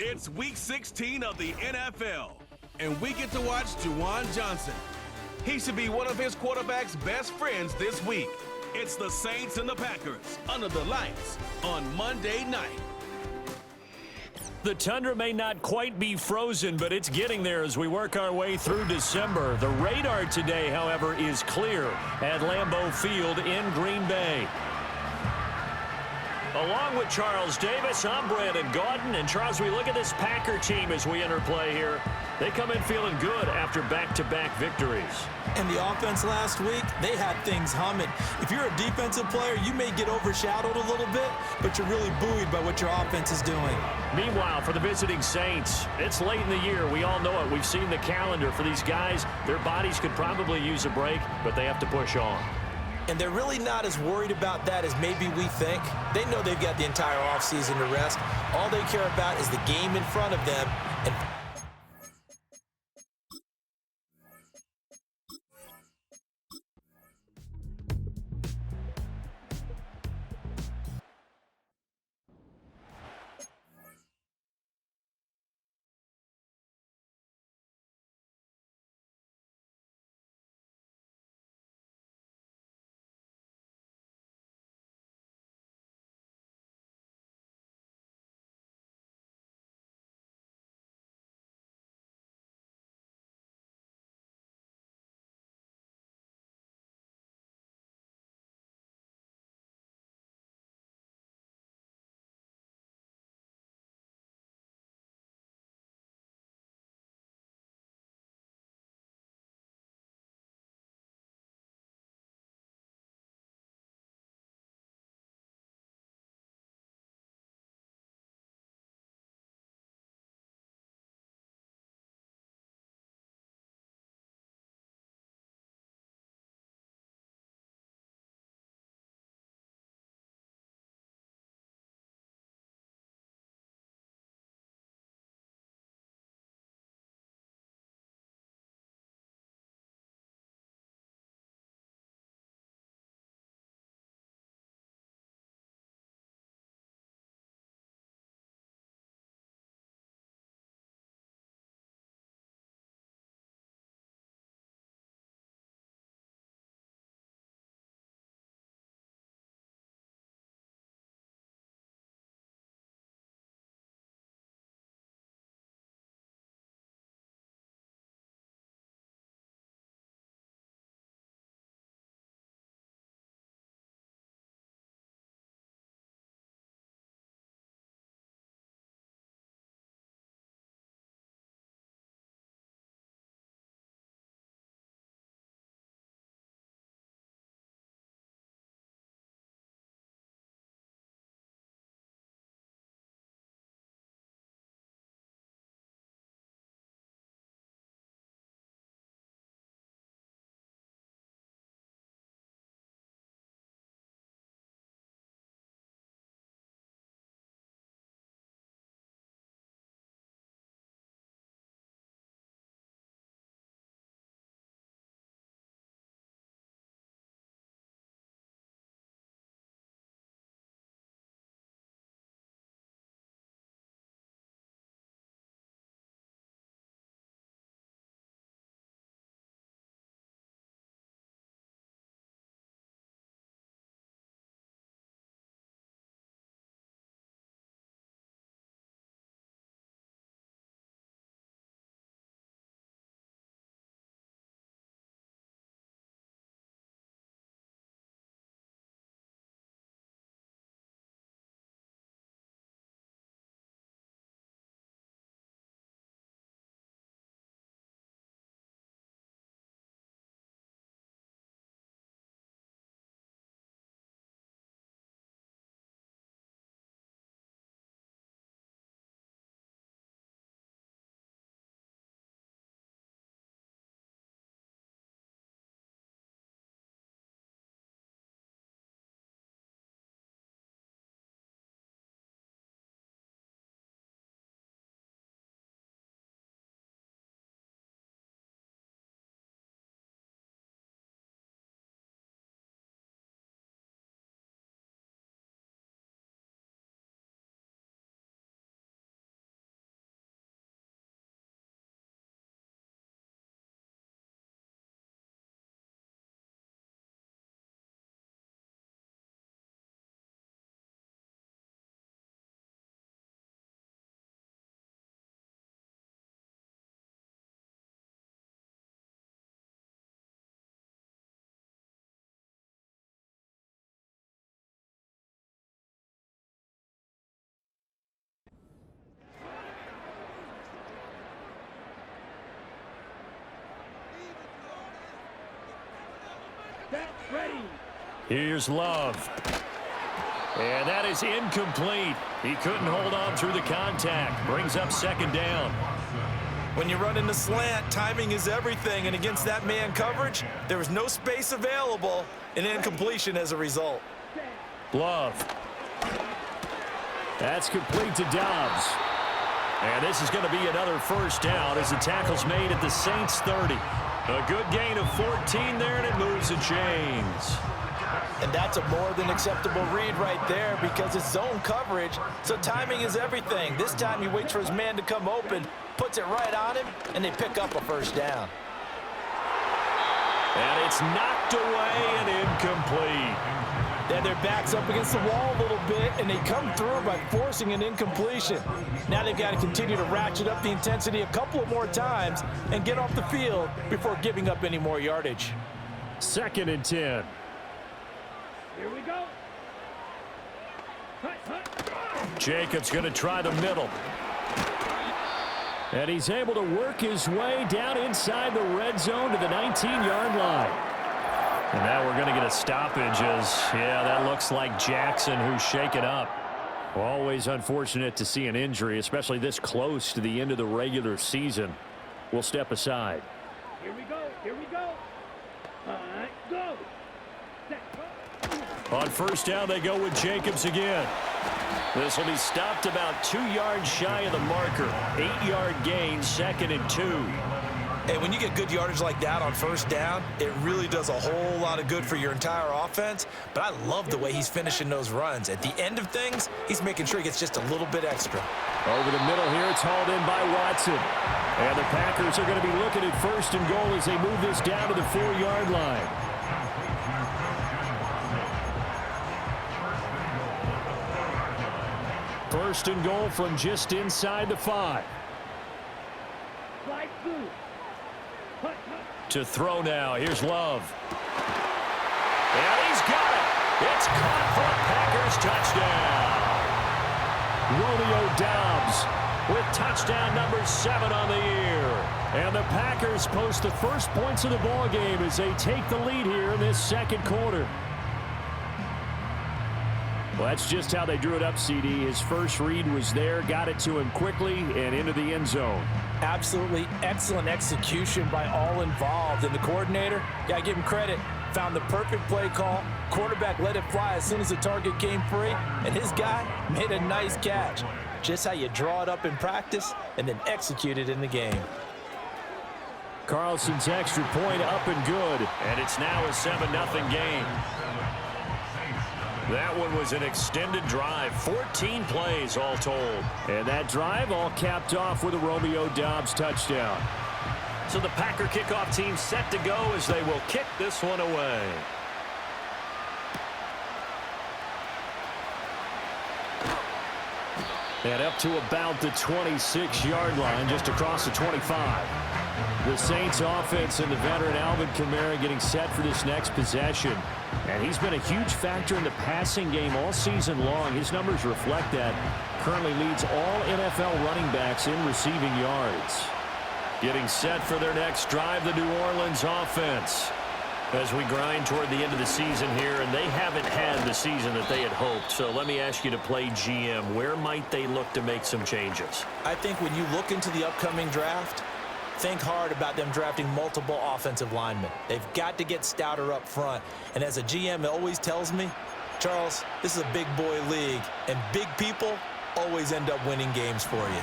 It's Week 16 of the NFL, and we get to watch Juwan Johnson. He should be one of his quarterback's best friends this week. It's the Saints and the Packers under the lights on Monday night. The tundra may not quite be frozen, but it's getting there as we work our way through December. The radar today, however, is clear at Lambeau Field in Green Bay. Along with Charles Davis, I'm Brandon Gaudin. And Charles, we look at this Packer team as we enter play here. They come in feeling good after back-to-back victories. And the offense last week, they had things humming. If you're a defensive player, you may get overshadowed a little bit, but you're really buoyed by what your offense is doing. Meanwhile, for the visiting Saints, it's late in the year. We all know it. We've seen the calendar for these guys. Their bodies could probably use a break, but they have to push on. And they're really not as worried about that as maybe we think. They know they've got the entire offseason to rest. All they care about is the game in front of them. And Here's Love. And that is incomplete. He couldn't hold on through the contact. Brings up second down. When you run in the slant, timing is everything, and against that man coverage, there was no space available, and incompletion as a result. Love. That's complete to Dobbs. And this is going to be another first down as the tackle's made at the Saints 30. A good gain of 14 there, and it moves the chains. And that's a more than acceptable read right there because it's zone coverage, so timing is everything. This time he waits for his man to come open, puts it right on him, and they pick up a first down. And it's knocked away and incomplete. Then their back's up against the wall a little bit, and they come through by forcing an incompletion. Now they've got to continue to ratchet up the intensity a couple of more times and get off the field before giving up any more yardage. 2nd and 10. Here we go. Jacobs going to try the middle. And he's able to work his way down inside the red zone to the 19-yard line. And now we're going to get a stoppage as, yeah, that looks like Jackson who's shaken up. Always unfortunate to see an injury, especially this close to the end of the regular season. We'll step aside. Here we go. Here we go. All right, go. On first down, they go with Jacobs again. This will be stopped about 2 yards shy of the marker. 8-yard gain, 2nd and 2. Hey, when you get good yardage like that on first down, it really does a whole lot of good for your entire offense. But I love the way he's finishing those runs. At the end of things, he's making sure he gets just a little bit extra. Over the middle here, it's hauled in by Watson. And the Packers are going to be looking at 1st and goal as they move this down to the 4-yard line. First and goal from just inside the 5. To throw now. Here's Love. And he's got it. It's caught for a Packers touchdown. Romeo Dobbs with touchdown number 7 on the year. And the Packers post the first points of the ball game as they take the lead here in this second quarter. Well, that's just how they drew it up, CD. His first read was there, got it to him quickly, and into the end zone. Absolutely excellent execution by all involved. And the coordinator, got to give him credit, found the perfect play call. Quarterback let it fly as soon as the target came free, and his guy made a nice catch. Just how you draw it up in practice and then execute it in the game. Carlson's extra point up and good, and it's now a 7-0 game. That one was an extended drive, 14 plays all told. And that drive all capped off with a Romeo Dobbs touchdown. So the Packer kickoff team set to go as they will kick this one away. And up to about the 26-yard line, just across the 25. The Saints offense and the veteran Alvin Kamara getting set for this next possession. And he's been a huge factor in the passing game all season long. His numbers reflect that. Currently leads all NFL running backs in receiving yards. Getting set for their next drive, the New Orleans offense. As we grind toward the end of the season here, and they haven't had the season that they had hoped. So let me ask you to play GM. Where might they look to make some changes? I think when you look into the upcoming draft, think hard about them drafting multiple offensive linemen. They've got to get stouter up front. And as a GM, it always tells me, Charles, this is a big boy league, and big people always end up winning games for you.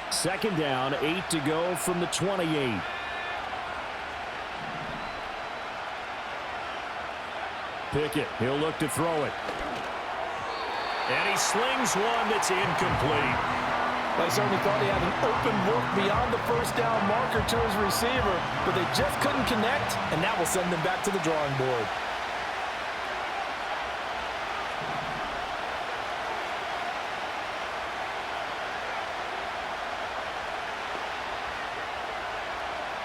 2nd down, 8 to go from the 28. Pickett, he'll look to throw it. And he slings one that's incomplete. I certainly thought he had an open look beyond the first down marker to his receiver, but they just couldn't connect, and that will send them back to the drawing board.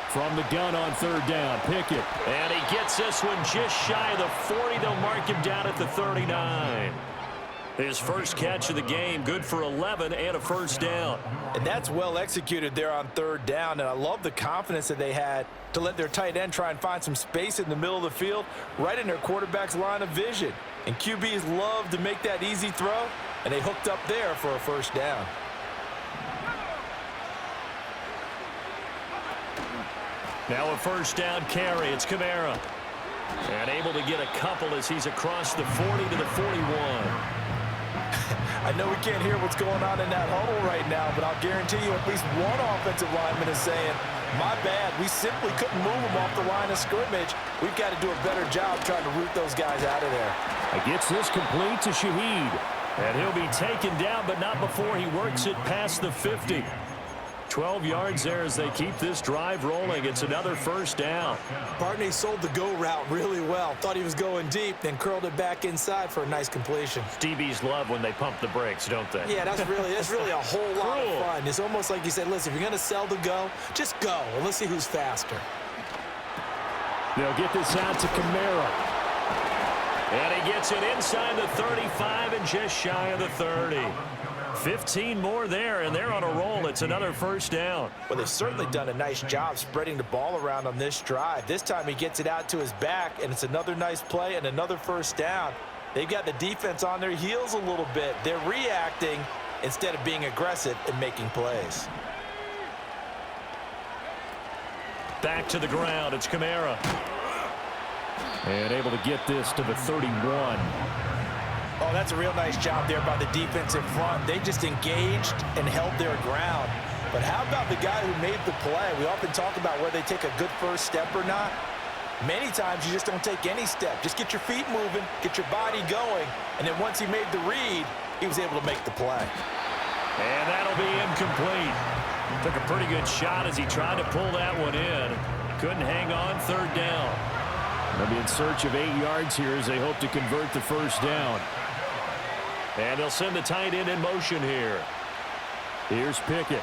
From the gun on 3rd down, Pickett. And he gets this one just shy of the 40. They'll mark him down at the 39. His first catch of the game, good for 11 and a first down. And that's well executed there on third down, and I love the confidence that they had to let their tight end try and find some space in the middle of the field, right in their quarterback's line of vision. And QBs love to make that easy throw, and they hooked up there for a first down. Now a first down carry. It's Kamara. And able to get a couple as he's across the 40 to the 41. I know we can't hear what's going on in that huddle right now, but I'll guarantee you at least one offensive lineman is saying, my bad, we simply couldn't move them off the line of scrimmage. We've got to do a better job trying to root those guys out of there. Gets this complete to Shaheed. And he'll be taken down, but not before he works it past the 50. 12 yards there as they keep this drive rolling. It's another first down. Barney sold the go route really well. Thought he was going deep, then curled it back inside for a nice completion. DBs love when they pump the brakes, don't they? Yeah, that's really a whole lot of fun. It's almost like you said, listen, if you're going to sell the go, just go, and let's see who's faster. They'll get this out to Kamara. And he gets it inside the 35 and just shy of the 30. 15 more there, and they're on a roll. It's another first down. Well, they've certainly done a nice job spreading the ball around on this drive. This time he gets it out to his back, and it's another nice play and another first down. They've got the defense on their heels a little bit. They're reacting instead of being aggressive and making plays. Back to the ground. It's Kamara. And able to get this to the 31. Oh, that's a real nice job there by the defense in front. They just engaged and held their ground. But how about the guy who made the play? We often talk about whether they take a good first step or not. Many times you just don't take any step. Just get your feet moving, get your body going, and then once he made the read, he was able to make the play. And that'll be incomplete. Took a pretty good shot as he tried to pull that one in. Couldn't hang on, third down. They'll be in search of 8 yards here as they hope to convert the first down. And they'll send the tight end in motion here. Here's Pickett.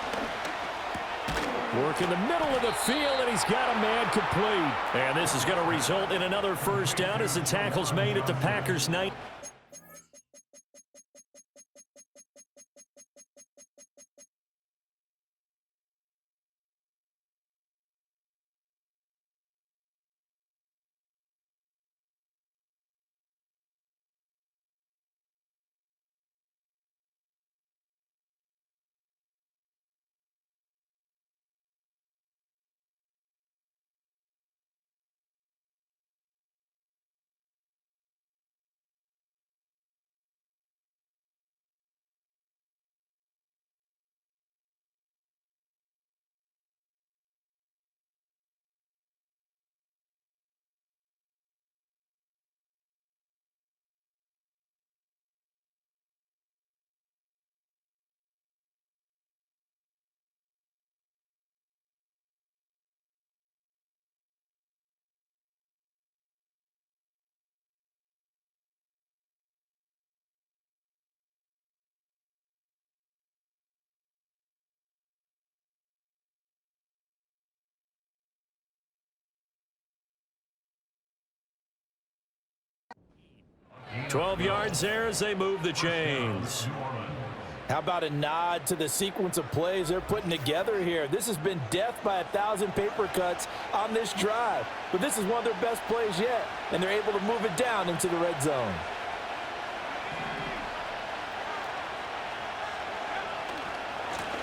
Work in the middle of the field, and he's got a man complete. And this is going to result in another first down as the tackle's made at the Packers' 9. .12 yards there as they move the chains. How about a nod to the sequence of plays they're putting together here? This has been death by 1,000 paper cuts on this drive. But this is one of their best plays yet, and they're able to move it down into the red zone.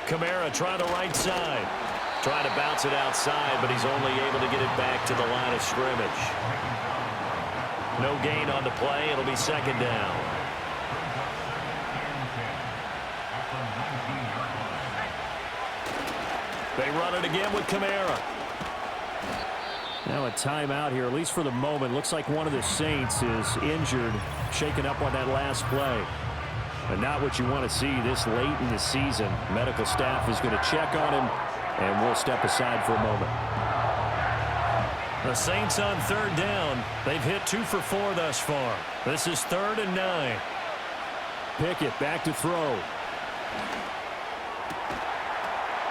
Kamara trying the right side. Trying to bounce it outside, but he's only able to get it back to the line of scrimmage. No gain on the play. It'll be second down. They run it again with Kamara. Now a timeout here, at least for the moment. Looks like one of the Saints is injured, shaken up on that last play. But not what you want to see this late in the season. Medical staff is going to check on him, and we'll step aside for a moment. The Saints on third down. They've hit 2 for 4 thus far. This is 3rd and 9. Pickett back to throw.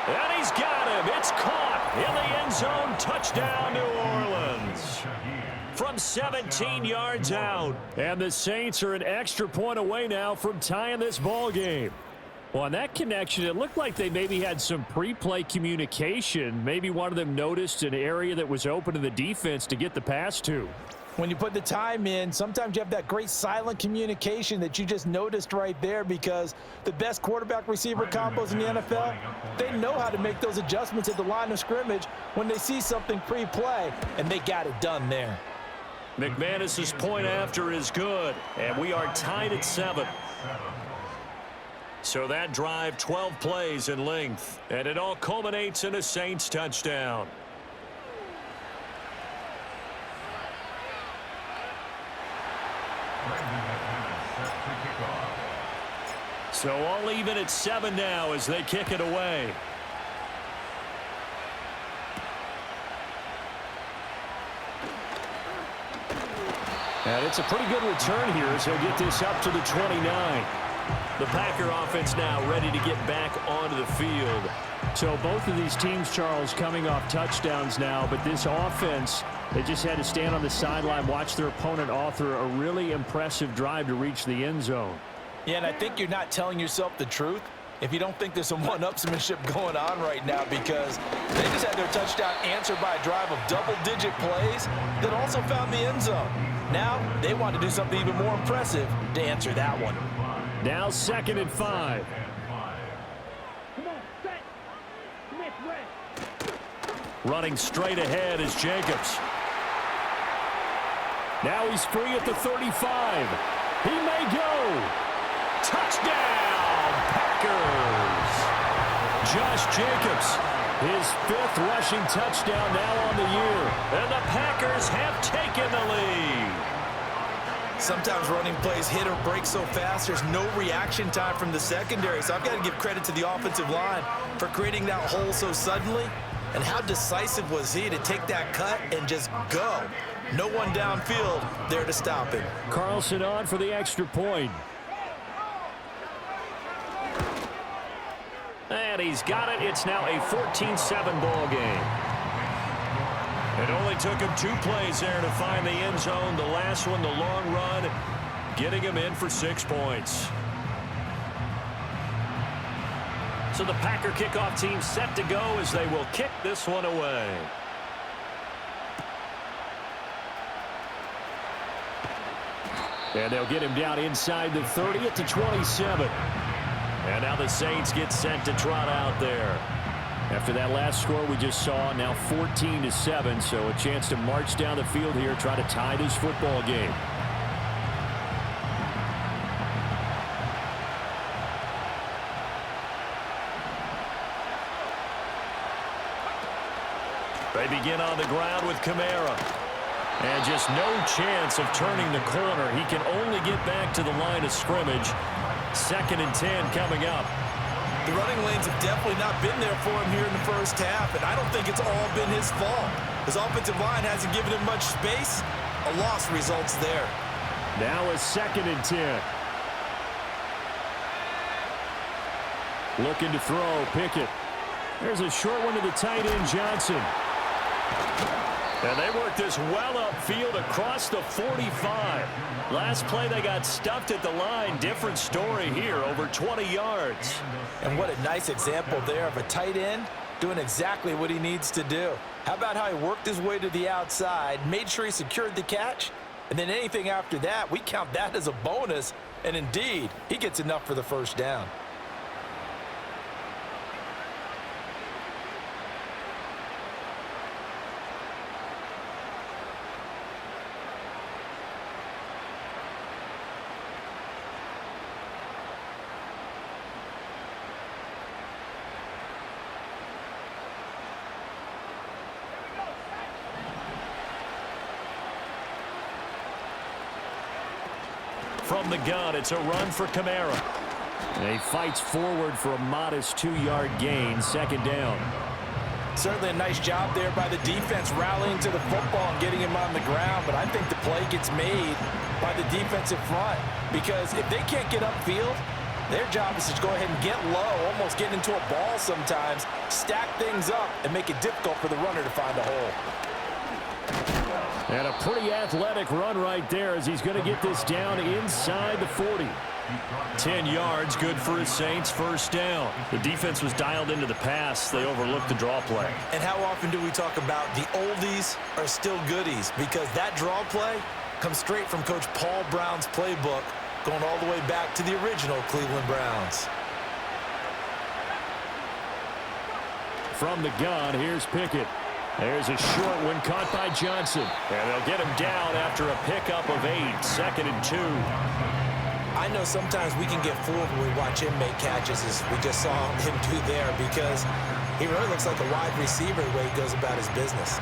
And he's got him. It's caught. In the end zone, touchdown, New Orleans. From 17 yards out. And the Saints are an extra point away now from tying this ball game. Well, on that connection, it looked like they maybe had some pre-play communication. Maybe one of them noticed an area that was open to the defense to get the pass to. When you put the time in, sometimes you have that great silent communication that you just noticed right there, because the best quarterback-receiver combos in the NFL, they know how to make those adjustments at the line of scrimmage when they see something pre-play, and they got it done there. McManus's point after is good, and we are tied at 7. So that drive, 12 plays in length, and it all culminates in a Saints touchdown. So all even at 7 now as they kick it away. And it's a pretty good return here as he'll get this up to the 29. The Packer offense now ready to get back onto the field. So both of these teams, Charles, coming off touchdowns now, but this offense, they just had to stand on the sideline, watch their opponent author a really impressive drive to reach the end zone. Yeah, and I think you're not telling yourself the truth if you don't think there's some one-upsmanship going on right now, because they just had their touchdown answered by a drive of double-digit plays that also found the end zone. Now they want to do something even more impressive to answer that one. Now 2nd and 5. Come on, set. Smith, red. Running straight ahead is Jacobs. Now he's free at the 35. He may go. Touchdown, Packers. Josh Jacobs, his 5th rushing touchdown now on the year. And the Packers have taken the lead. Sometimes running plays hit or break so fast, there's no reaction time from the secondary. So I've got to give credit to the offensive line for creating that hole so suddenly. And how decisive was he to take that cut and just go? No one downfield there to stop him. Carlson on for the extra point. And he's got it. It's now a 14-7 ball game. It only took him 2 plays there to find the end zone. The last one, the long run, getting him in for 6 points. So the Packer kickoff team set to go as they will kick this one away. And they'll get him down inside the 30 at the 27. And now the Saints get set to trot out there. After that last score we just saw, now 14-7, so a chance to march down the field here, try to tie this football game. They begin on the ground with Kamara. And just no chance of turning the corner. He can only get back to the line of scrimmage. 2nd and 10 coming up. The running lanes have definitely not been there for him here in the first half, and I don't think it's all been his fault. His offensive line hasn't given him much space. A loss results there. Now a 2nd and 10. Looking to throw, Pickett. There's a short one to the tight end, Johnson. And they work this well upfield across the 45. Last play they got stuffed at the line. Different story here, over 20 yards. And what a nice example there of a tight end doing exactly what he needs to do. How about how he worked his way to the outside, made sure he secured the catch, and then anything after that, we count that as a bonus. And indeed, he gets enough for the first down. From the gun, it's a run for Kamara. And he fights forward for a modest 2-yard gain, 2nd down. Certainly a nice job there by the defense rallying to the football and getting him on the ground, but I think the play gets made by the defensive front, because if they can't get upfield, Their job is to go ahead and get low, almost get into a ball sometimes, stack things up, and make it difficult for the runner to find a hole. And a pretty athletic run right there as he's going to get this down inside the 40. 10 yards, good for his Saints, first down. The defense was dialed into the pass. They overlooked the draw play. And how often do we talk about the oldies are still goodies? Because that draw play comes straight from Coach Paul Brown's playbook, going all the way back to the original Cleveland Browns. From the gun, here's Pickett. There's a short one caught by Johnson. And they'll get him down after a pickup of 8, 2nd and 2. I know sometimes we can get fooled when we watch him make catches, as we just saw him do there, because he really looks like a wide receiver the way he goes about his business.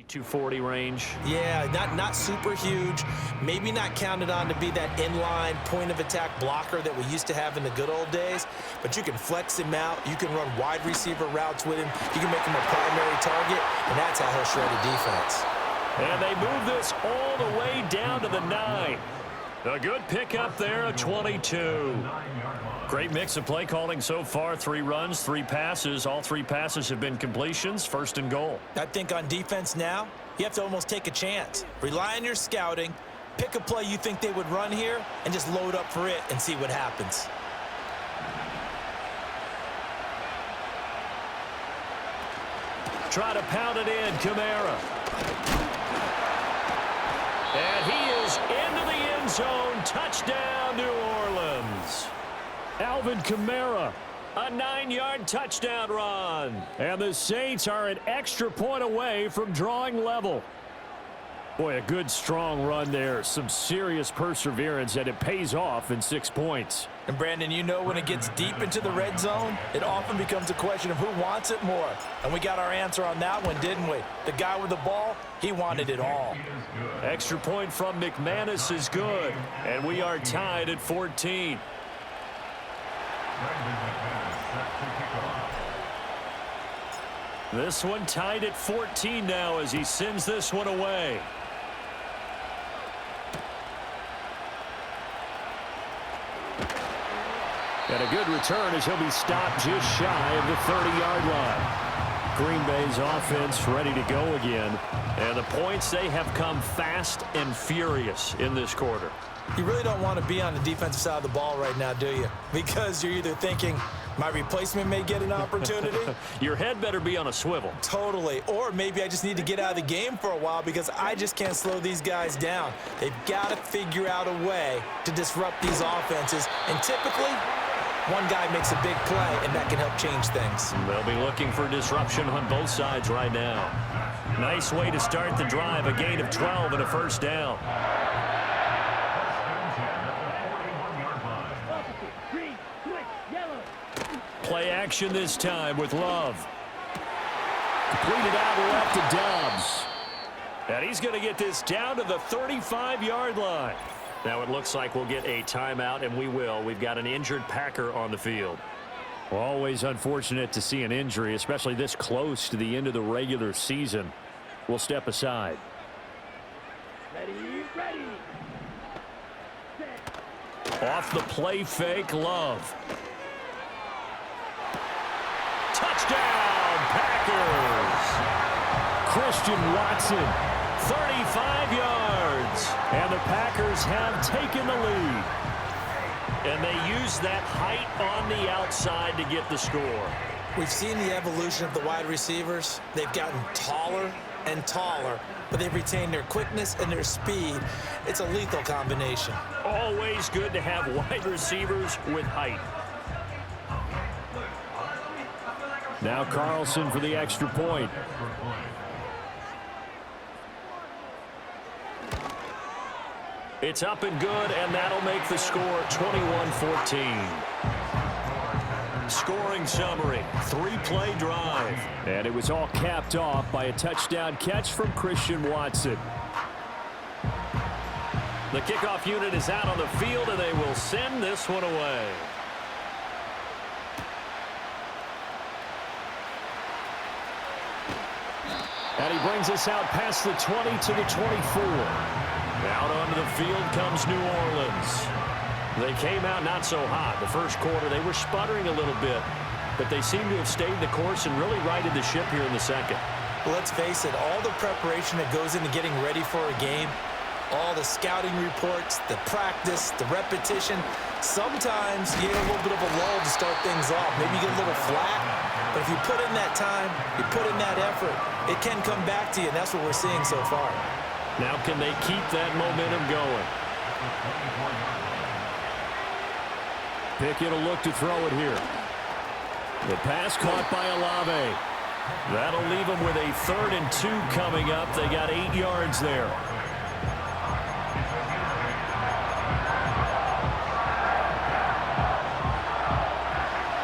.240 range. Yeah, not super huge. Maybe not counted on to be that inline point-of-attack blocker that we used to have in the good old days, but you can flex him out. You can run wide receiver routes with him. You can make him a primary target, and that's how he'll shred a defense. And they move this all the way down to the 9. A good pickup there, a 22. Great mix of play calling so far. 3 runs, 3 passes. All 3 passes have been completions. 1st and goal. I think on defense now, you have to almost take a chance. Rely on your scouting. Pick a play you think they would run here and just load up for it and see what happens. try to pound it in. Kamara. And he is into the end zone. Touchdown, New Orleans. Alvin Kamara, a 9-yard touchdown run. And the Saints are an extra point away from drawing level. Boy, a good, strong run there. Some serious perseverance, and it pays off in 6 points. And, Brandon, you know when it gets deep into the red zone, it often becomes a question of who wants it more. And we got our answer on that one, didn't we? The guy with the ball, he wanted it all. Extra point from McManus is good. And we are tied at 14. This one tied at 14 now as he sends this one away. And a good return as he'll be stopped just shy of the 30-yard line. Green Bay's offense ready to go again. And the points, they have come fast and furious in this quarter. You really don't want to be on the defensive side of the ball right now, do you? Because you're either thinking, my replacement may get an opportunity. Your head better be on a swivel. Totally. Or maybe I just need to get out of the game for a while because I just can't slow these guys down. They've got to figure out a way to disrupt these offenses. And typically, one guy makes a big play, and that can help change things. They'll be looking for disruption on both sides right now. Nice way to start the drive. A gain of 12 and a first down. Play action this time with Love. Completed out left to Dobbs. And he's going to get this down to the 35-yard line. Now it looks like we'll get a timeout, and we will. We've got an injured Packer on the field. Always unfortunate to see an injury, especially this close to the end of the regular season. We'll step aside. Ready. Off the play fake, Love. Touchdown, Packers! Christian Watson, 35 yards. And the Packers have taken the lead. And they use that height on the outside to get the score. We've seen the evolution of the wide receivers. They've gotten taller and taller, but they've retained their quickness and their speed. It's a lethal combination. Always good to have wide receivers with height. Now Carlson for the extra point. It's up and good, and that'll make the score 21-14. Scoring summary, 3-play drive. And it was all capped off by a touchdown catch from Christian Watson. The kickoff unit is out on the field, and they will send this one away. And he brings us out past the 20 to the 24. Out onto the field comes New Orleans. They came out not so hot. The first quarter, they were sputtering a little bit, but they seem to have stayed the course and really righted the ship here in the second. Well, let's face it, all the preparation that goes into getting ready for a game, all the scouting reports, the practice, the repetition, sometimes you get a little bit of a lull to start things off. Maybe you get a little flat, but if you put in that time, you put in that effort, it can come back to you, and that's what we're seeing so far. Now can they keep that momentum going? Pickett will look to throw it here. The pass caught by Olave. That'll leave them with a 3rd and 2 coming up. They got 8 yards there.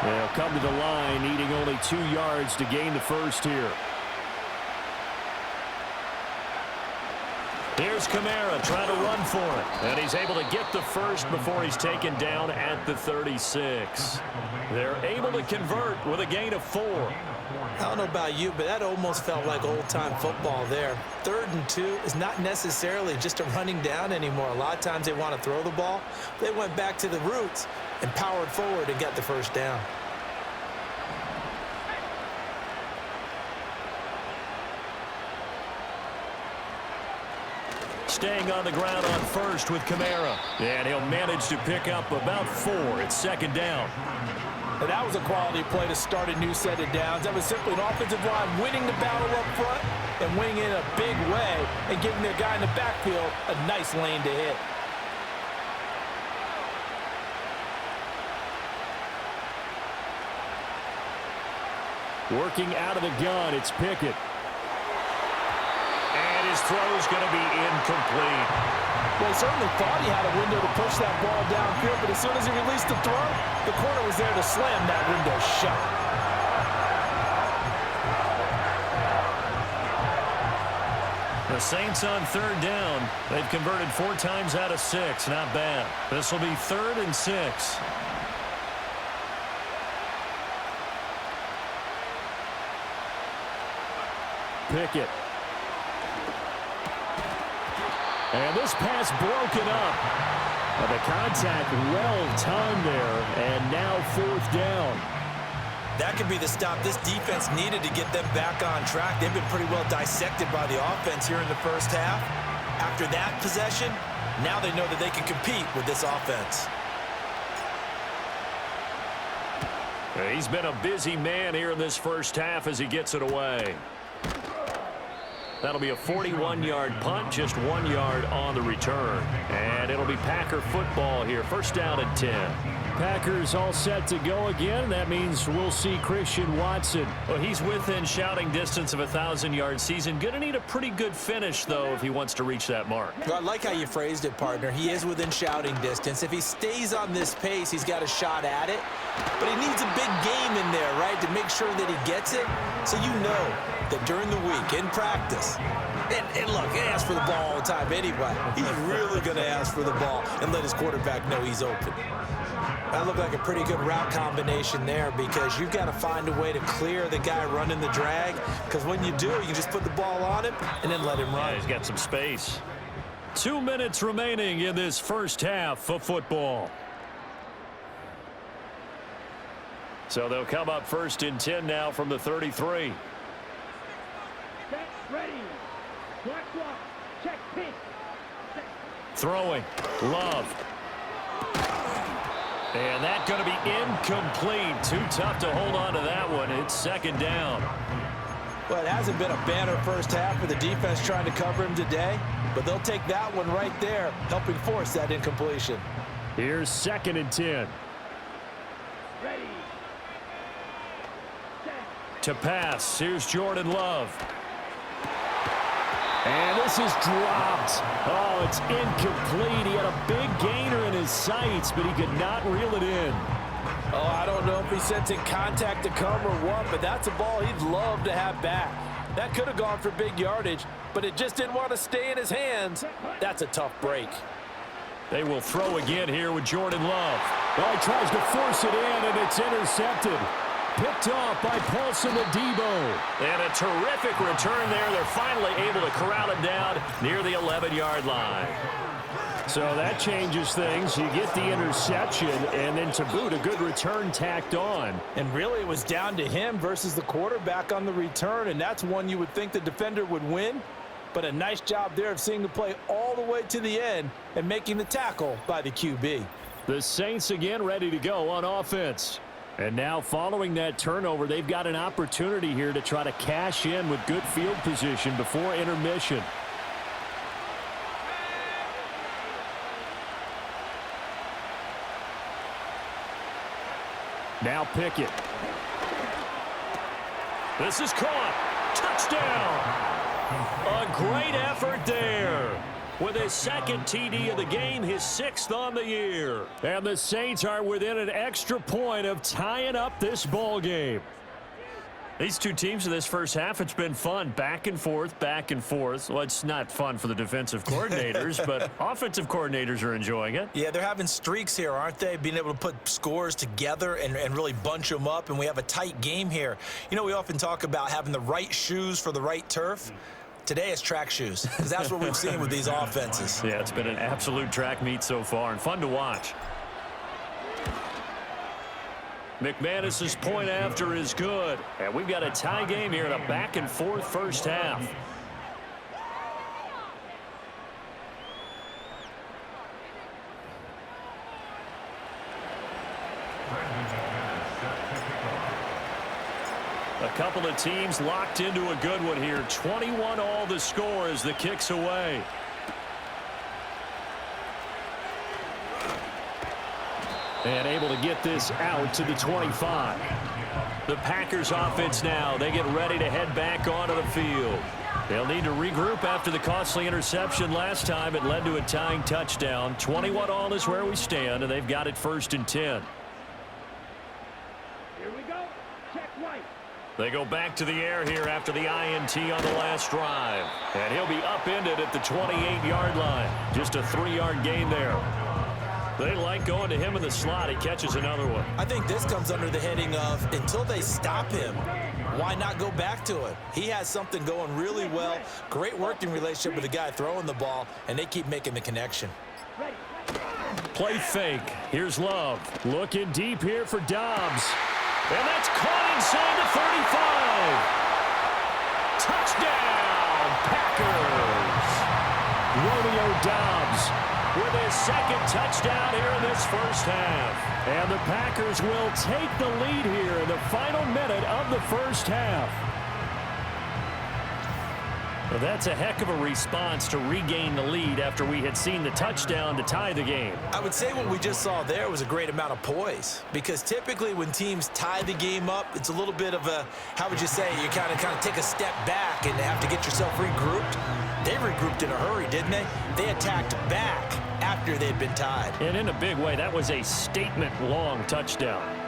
They'll come to the line, needing only 2 yards to gain the first here. Here's Kamara trying to run for it. And he's able to get the first before he's taken down at the 36. They're able to convert with a gain of 4. I don't know about you, but that almost felt like old-time football there. 3rd and 2 is not necessarily just a running down anymore. A lot of times they want to throw the ball. They went back to the roots and powered forward and got the first down. Staying on the ground on first with Kamara. And he'll manage to pick up about 4 at 2nd down. And that was a quality play to start a new set of downs. That was simply an offensive line winning the battle up front and winning it in a big way and giving their guy in the backfield a nice lane to hit. Working out of the gun, it's Pickett. And his throw's going to be incomplete. Well, he certainly thought he had a window to push that ball downfield, but as soon as he released the throw, the corner was there to slam that window shut. The Saints on third down. They've converted 4 times out of 6. Not bad. This will be 3rd and 6. Pickett. And this pass broken up. The contact well timed there, and now 4th down. That could be the stop this defense needed to get them back on track. They've been pretty well dissected by the offense here in the first half. After that possession, now they know that they can compete with this offense. He's been a busy man here in this first half as he gets it away. That'll be a 41-yard punt, just 1 yard on the return. And it'll be Packer football here, 1st down and 10. Packers all set to go again. That means we'll see Christian Watson. Well, he's within shouting distance of a 1,000-yard season. Going to need a pretty good finish, though, if he wants to reach that mark. Well, I like how you phrased it, partner. He is within shouting distance. If he stays on this pace, he's got a shot at it. But he needs a big game in there, right, to make sure that he gets it. So you know that during the week, in practice, and look, he asks for the ball all the time anyway. He's really going to ask for the ball and let his quarterback know he's open. That looked like a pretty good route combination there because you've got to find a way to clear the guy running the drag, because when you do, you can just put the ball on him and then let him run. Yeah, he's got some space. 2 minutes remaining in this first half of football. So they'll come up 1st and 10 now from the 33. Set, ready. Black block. Check, pitch. Throwing. Love. And that's going to be incomplete. Too tough to hold on to that one. It's 2nd down. Well, it hasn't been a banner first half with the defense trying to cover him today, but they'll take that one right there, helping force that incompletion. Here's 2nd and 10. Ready. To pass. Here's Jordan Love. And this is dropped. Oh, it's incomplete. He had a big gainer in his sights, but he could not reel it in. Oh, I don't know if he's sensing contact to come or what, but that's a ball he'd love to have back. That could have gone for big yardage, but it just didn't want to stay in his hands. That's a tough break. They will throw again here with Jordan Love. Well, he tries to force it in, and it's intercepted. Picked off by Paulson Adebo. And a terrific return there. They're finally able to corral it down near the 11-yard line. So that changes things. You get the interception, and then to boot, a good return tacked on. And really, it was down to him versus the quarterback on the return, and that's one you would think the defender would win. But a nice job there of seeing the play all the way to the end and making the tackle by the QB. The Saints again ready to go on offense. And now following that turnover, they've got an opportunity here to try to cash in with good field position before intermission. Now Pickett. This is caught. Touchdown. A great effort there. With his 2nd TD of the game, his 6th on the year. And the Saints are within an extra point of tying up this ball game. These two teams in this first half, it's been fun. Back and forth, back and forth. Well, it's not fun for the defensive coordinators, but offensive coordinators are enjoying it. Yeah, they're having streaks here, aren't they? Being able to put scores together and really bunch them up, and we have a tight game here. You know, we often talk about having the right shoes for the right turf. Today it's track shoes, because that's what we've seen with these offenses. Yeah, it's been an absolute track meet so far, and fun to watch. McManus's point after is good. And we've got a tie game here in a back-and-forth first half. A couple of teams locked into a good one here. 21 all the score as the kick's away. And able to get this out to the 25. The Packers offense now. They get ready to head back onto the field. They'll need to regroup after the costly interception last time. It led to a tying touchdown. 21 all is where we stand, and they've got it 1st and 10. Here we go. Check right. They go back to the air here after the INT on the last drive. And he'll be upended at the 28-yard line. Just a 3-yard gain there. They like going to him in the slot. He catches another one. I think this comes under the heading of until they stop him, why not go back to it? He has something going really well. Great working relationship with the guy throwing the ball, and they keep making the connection. Play fake. Here's Love. Looking deep here for Dobbs. And that's caught inside the 35. Touchdown, Packers. Romeo Dobbs with his second touchdown here in this first half. And the Packers will take the lead here in the final minute of the first half. Well, that's a heck of a response to regain the lead after we had seen the touchdown to tie the game. I would say what we just saw there was a great amount of poise, because typically when teams tie the game up, it's a little bit of a, how would you say, you kind of take a step back and have to get yourself regrouped. They regrouped in a hurry, didn't they? They attacked back after they'd been tied. And in a big way, that was a statement-long touchdown.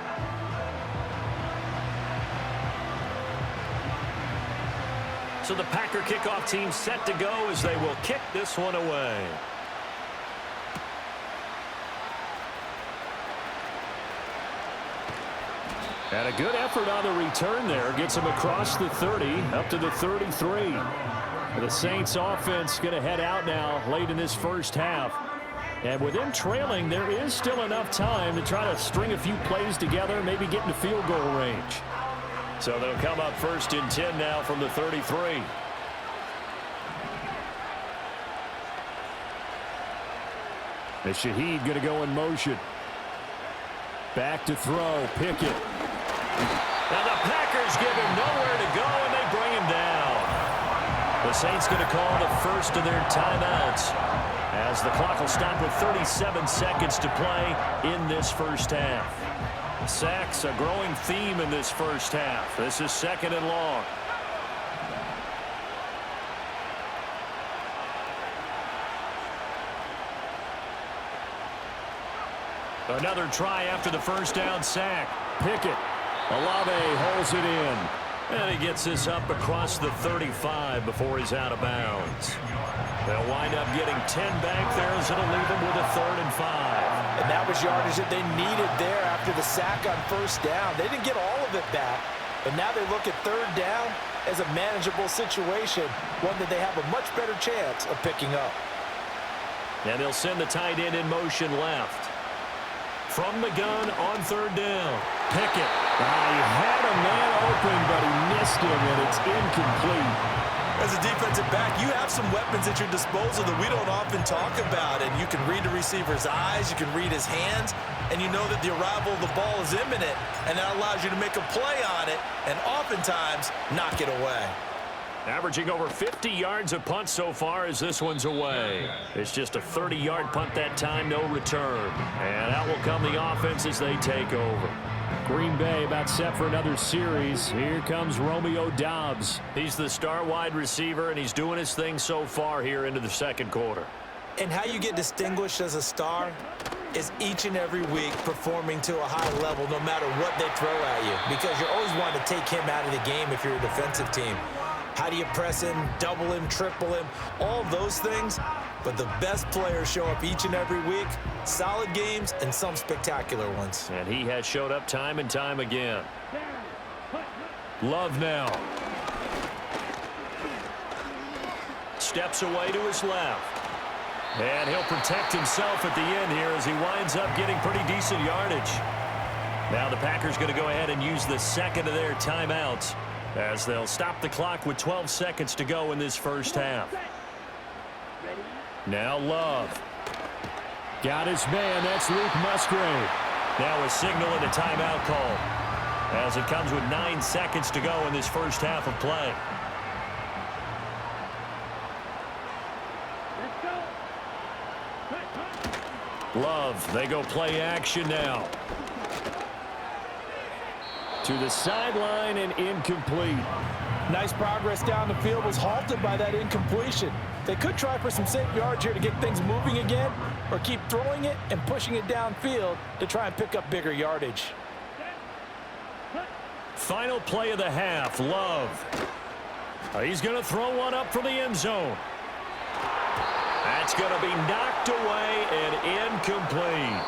So the Packer kickoff team set to go as they will kick this one away. And a good effort on the return there. Gets him across the 30, up to the 33. The Saints offense going to head out now late in this first half. And with them trailing, there is still enough time to try to string a few plays together, maybe get into field goal range. So they'll come up 1st and 10 now from the 33. And Shaheed going to go in motion. Back to throw. Pickett. Now the Packers give him nowhere to go, and they bring him down. The Saints going to call the first of their timeouts, as the clock will stop with 37 seconds to play in this first half. Sacks, a growing theme in this first half. This is 2nd and long. Another try after the first down sack. Pickett. Olave holds it in. And he gets this up across the 35 before he's out of bounds. They'll wind up getting 10 back there as it'll leave them with a 3rd and 5. And that was yardage that they needed there after the sack on first down. They didn't get all of it back, but now they look at 3rd down as a manageable situation, one that they have a much better chance of picking up. And they'll send the tight end in motion left. From the gun on 3rd down. Pickett. He had a man open, but he missed him, and it's incomplete. As a defensive back, you have some weapons at your disposal that we don't often talk about, and you can read the receiver's eyes, you can read his hands, and you know that the arrival of the ball is imminent, and that allows you to make a play on it and oftentimes knock it away. Averaging over 50 yards a punt so far as this one's away. It's just a 30-yard punt that time, no return. And out will come the offense as they take over. Green Bay about set for another series. Here comes Romeo Dobbs. He's the star wide receiver, and he's doing his thing so far here into the 2nd quarter. And how you get distinguished as a star is each and every week performing to a high level no matter what they throw at you, because you're always wanting to take him out of the game if you're a defensive team. How do you press him, double him, triple him, all those things? But the best players show up each and every week. Solid games and some spectacular ones. And he has showed up time and time again. Love now. Steps away to his left. And he'll protect himself at the end here as he winds up getting pretty decent yardage. Now the Packers going to go ahead and use the 2nd of their timeouts, as they'll stop the clock with 12 seconds to go in this first half. Now Love. Got his man. That's Luke Musgrave. Now a signal and a timeout call. as it comes with 9 seconds to go in this first half of play. Let's go. Love, they go play action now. To the sideline and incomplete. Nice progress down the field was halted by that incompletion. They could try for some safe yards here to get things moving again, or keep throwing it and pushing it downfield to try and pick up bigger yardage. Final play of the half, Love. He's going to throw one up from the end zone. That's going to be knocked away and incomplete.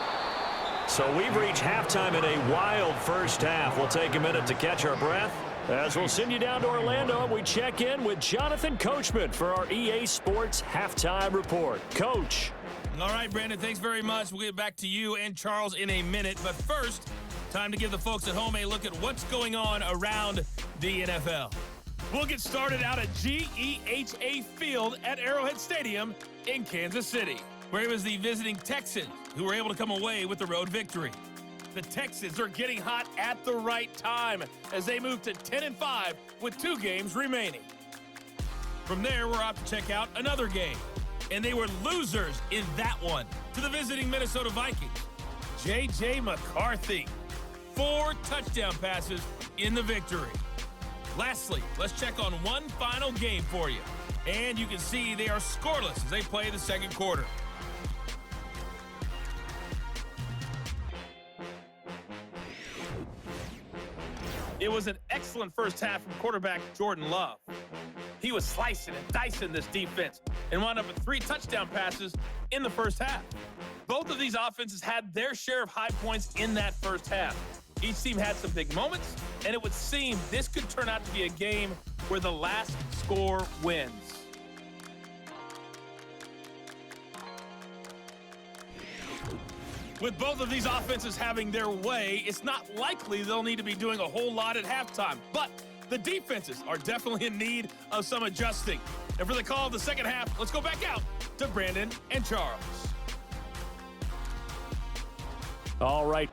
So we've reached halftime in a wild first half. We'll take a minute to catch our breath as we'll send you down to Orlando and we check in with Jonathan Coachman for our EA Sports Halftime Report. Coach. All right, Brandon, thanks very much. We'll get back to you and Charles in a minute. But first, time to give the folks at home a look at what's going on around the NFL. We'll get started out at GEHA Field at Arrowhead Stadium in Kansas City, where it was the visiting Texans who were able to come away with the road victory. The Texans are getting hot at the right time as they move to 10-5 with 2 games remaining. From there, we're off to check out another game, and they were losers in that one to the visiting Minnesota Vikings. J.J. McCarthy, 4 touchdown passes in the victory. Lastly, let's check on one final game for you. And you can see they are scoreless as they play the second quarter. It was an excellent first half from quarterback Jordan Love. He was slicing and dicing this defense and wound up with 3 touchdown passes in the first half. Both of these offenses had their share of high points in that first half. Each team had some big moments, and it would seem this could turn out to be a game where the last score wins. With both of these offenses having their way, it's not likely they'll need to be doing a whole lot at halftime. But the defenses are definitely in need of some adjusting. And for the call of the second half, let's go back out to Brandon and Charles. All right.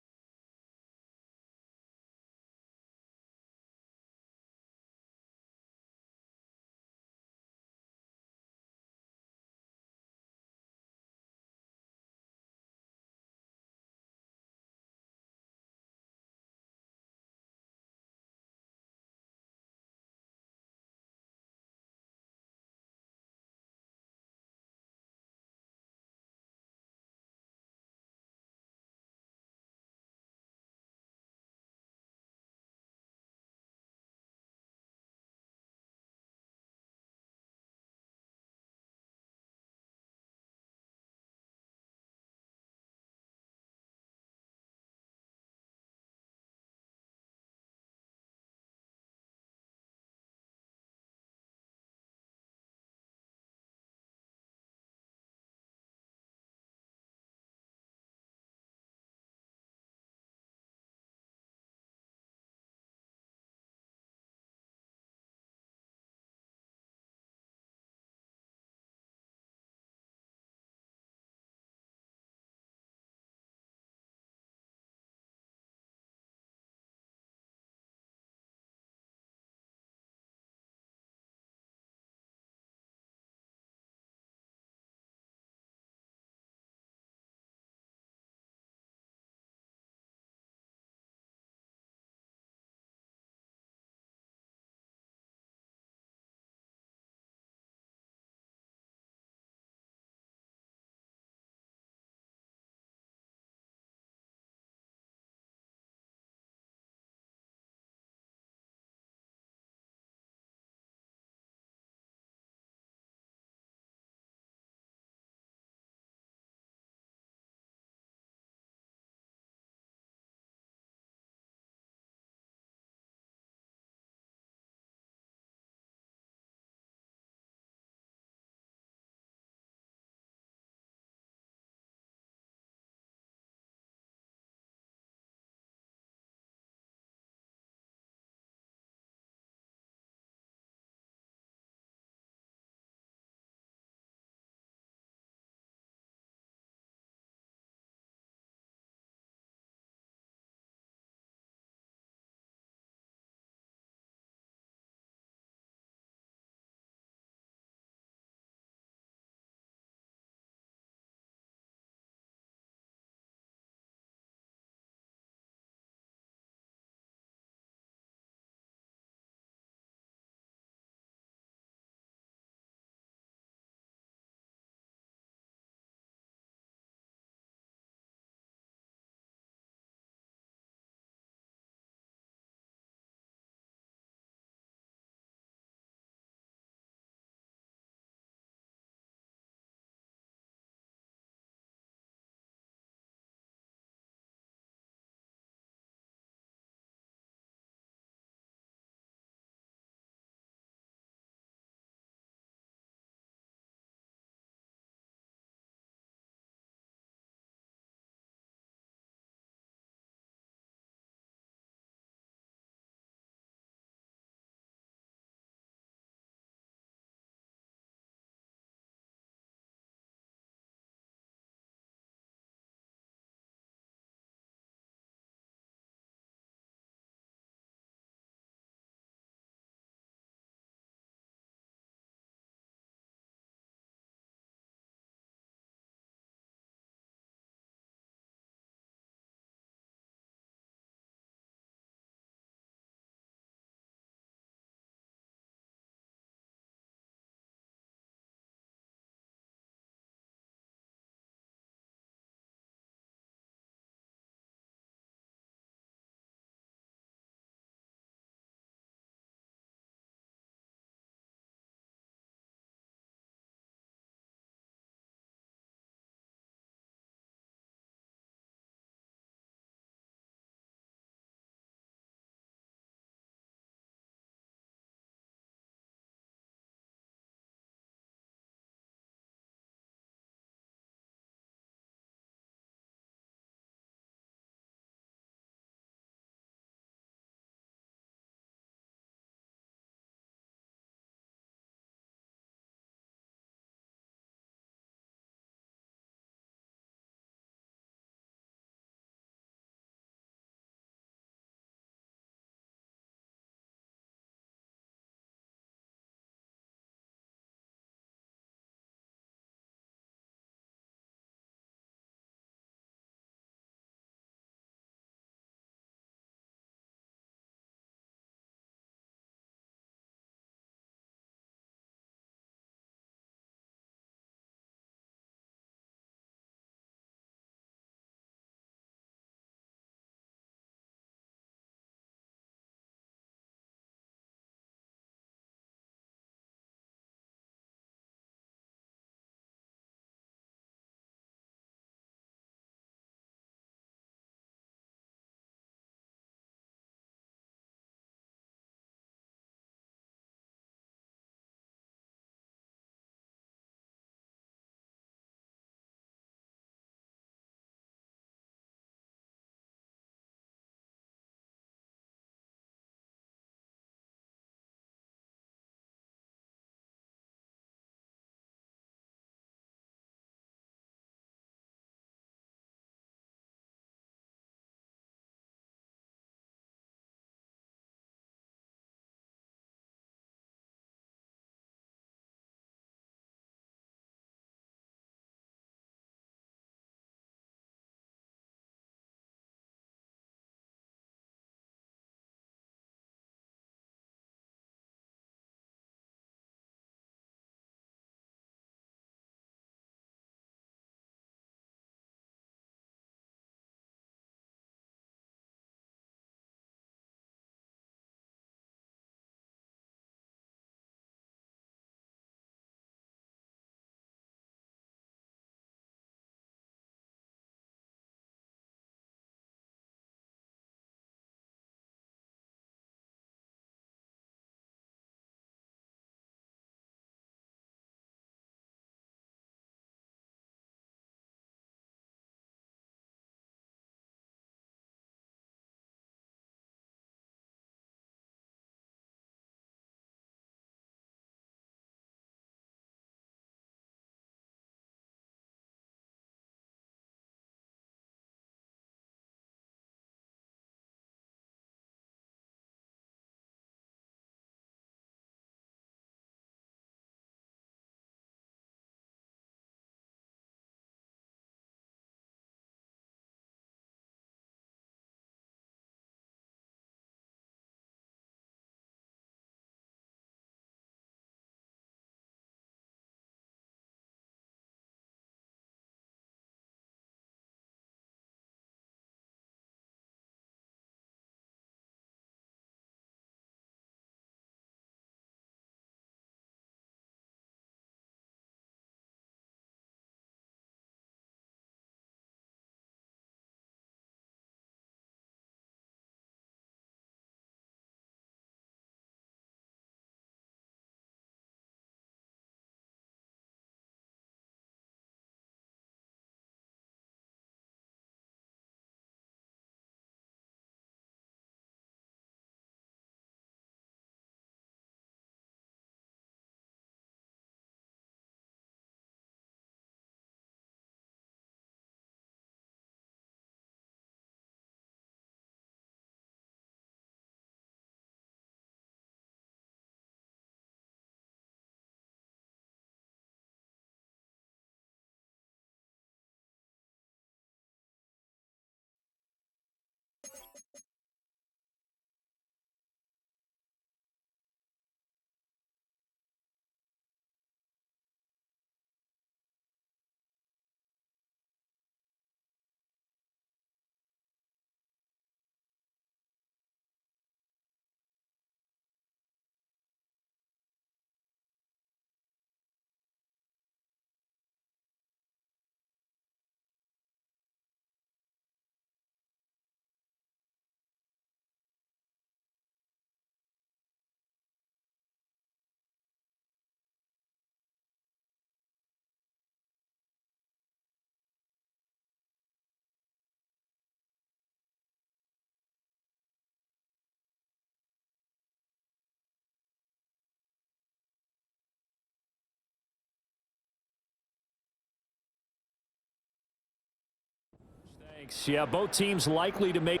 Yeah, both teams likely to make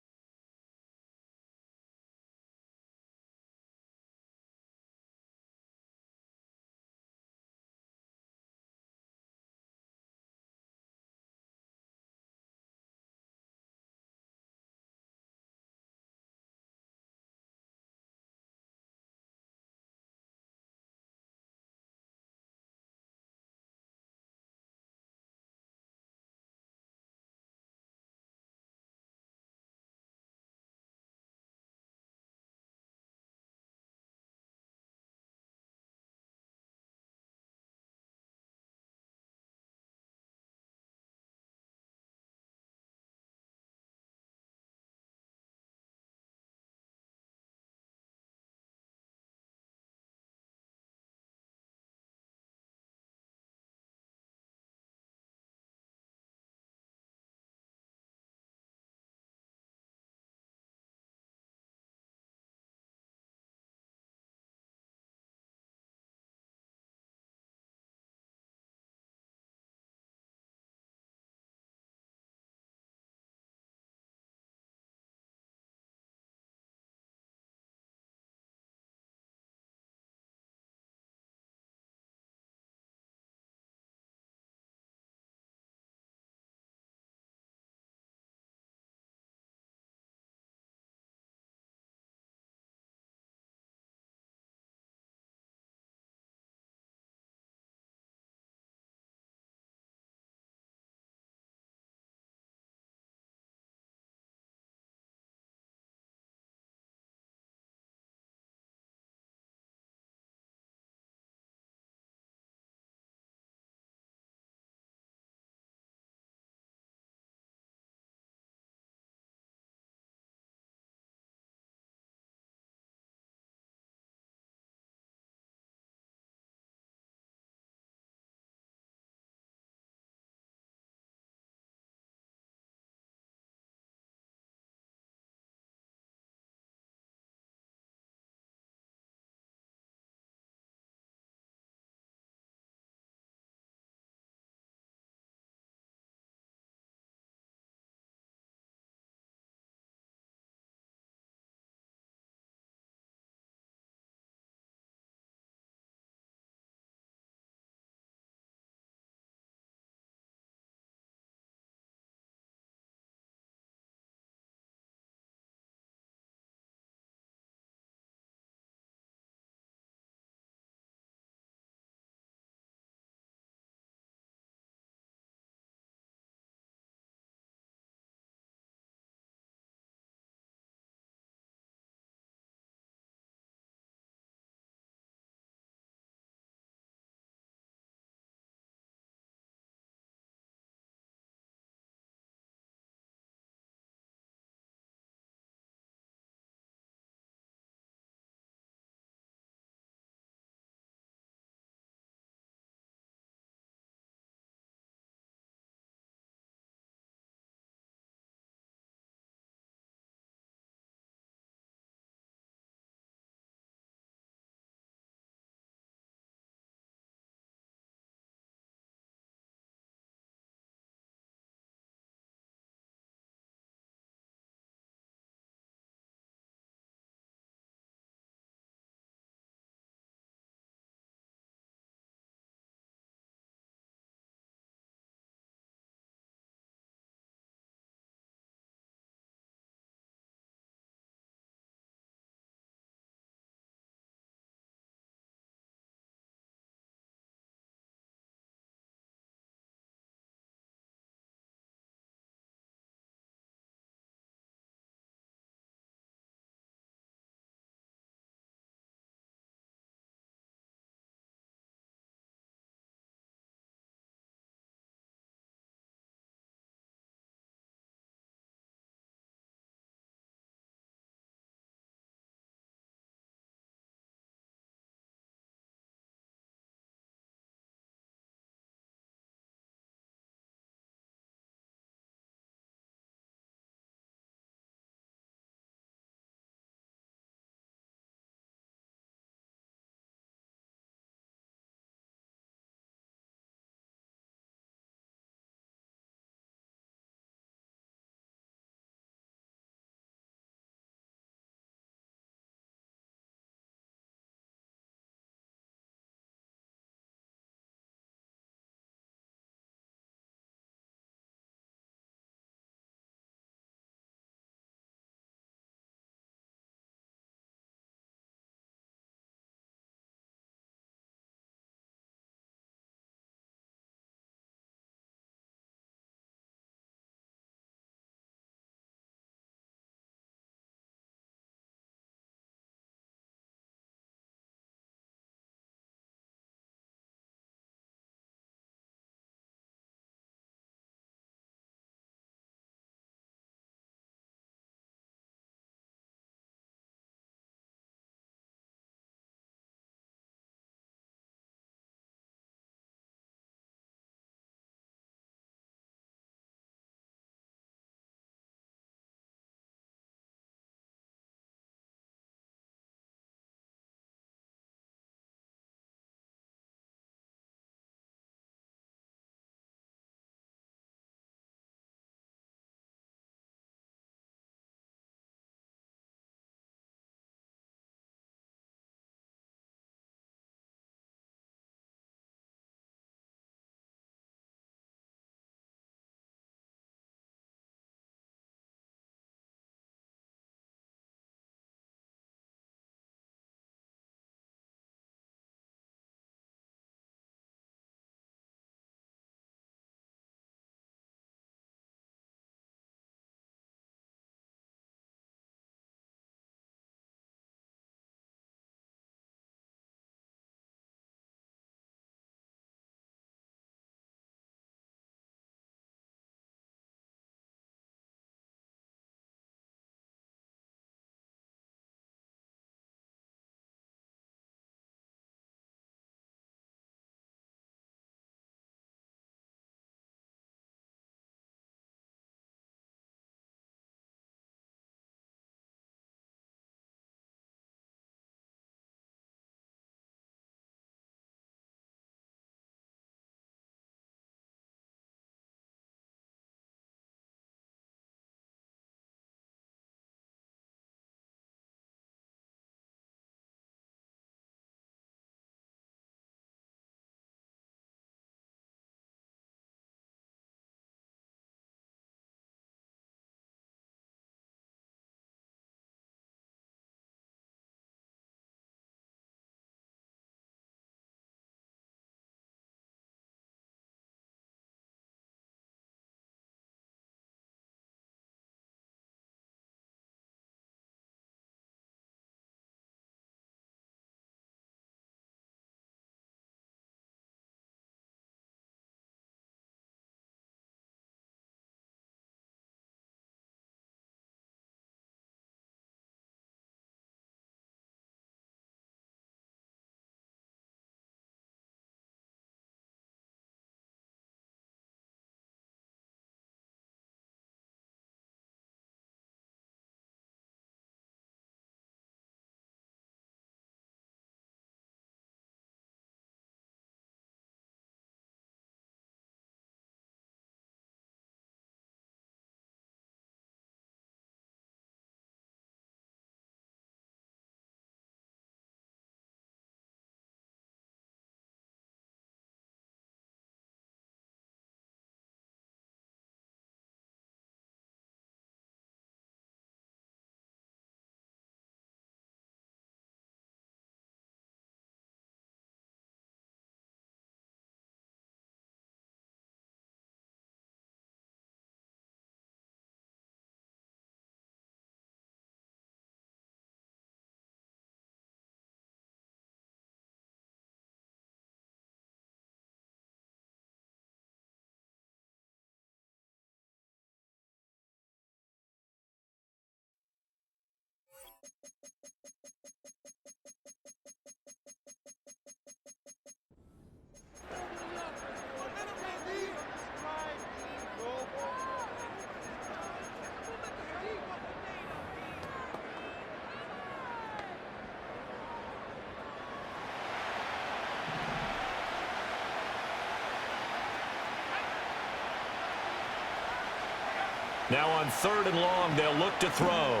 Now on 3rd and long, they'll look to throw.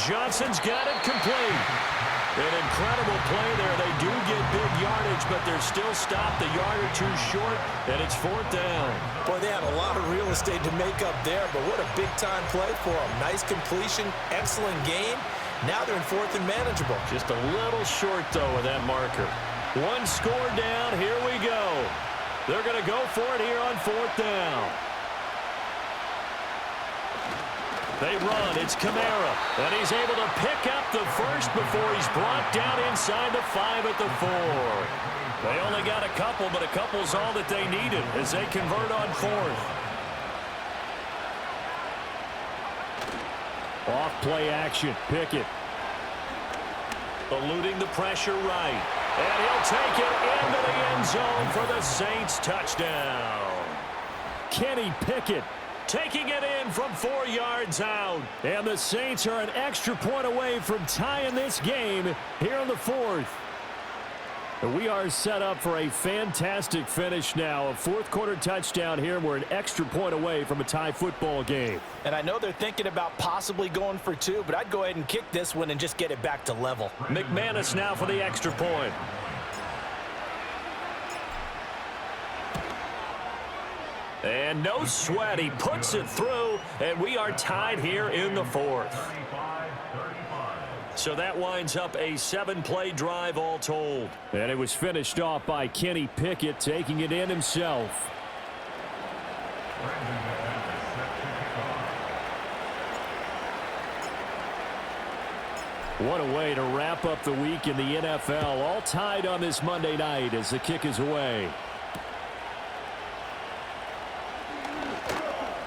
Johnson's got it complete. An incredible play there. They do get big yardage, but they're still stopped a yard or two short, and it's 4th down. Boy, they had a lot of real estate to make up there, but what a big-time play for them. Nice completion, excellent game. Now they're in 4th and manageable. Just a little short, though, with that marker. One score down. Here we go. They're going to go for it here on 4th down. They run. It's Kamara. And he's able to pick up the first before he's brought down inside the 5 at the 4. They only got a couple, but a couple's all that they needed as they convert on 4th. Off play action. Pickett. Eluding the pressure right. And he'll take it into the end zone for the Saints touchdown. Kenny Pickett taking it in from 4 yards out. And the Saints are an extra point away from tying this game here in the 4th. We are set up for a fantastic finish now. A 4th quarter touchdown here. We're an extra point away from a tie football game. And I know they're thinking about possibly going for 2, but I'd go ahead and kick this one and just get it back to level. McManus now for the extra point. And no sweat. He puts it through, and we are tied here in the 4th. So that winds up a 7-play drive all told. And it was finished off by Kenny Pickett taking it in himself. What a way to wrap up the week in the NFL. All tied on this Monday night as the kick is away.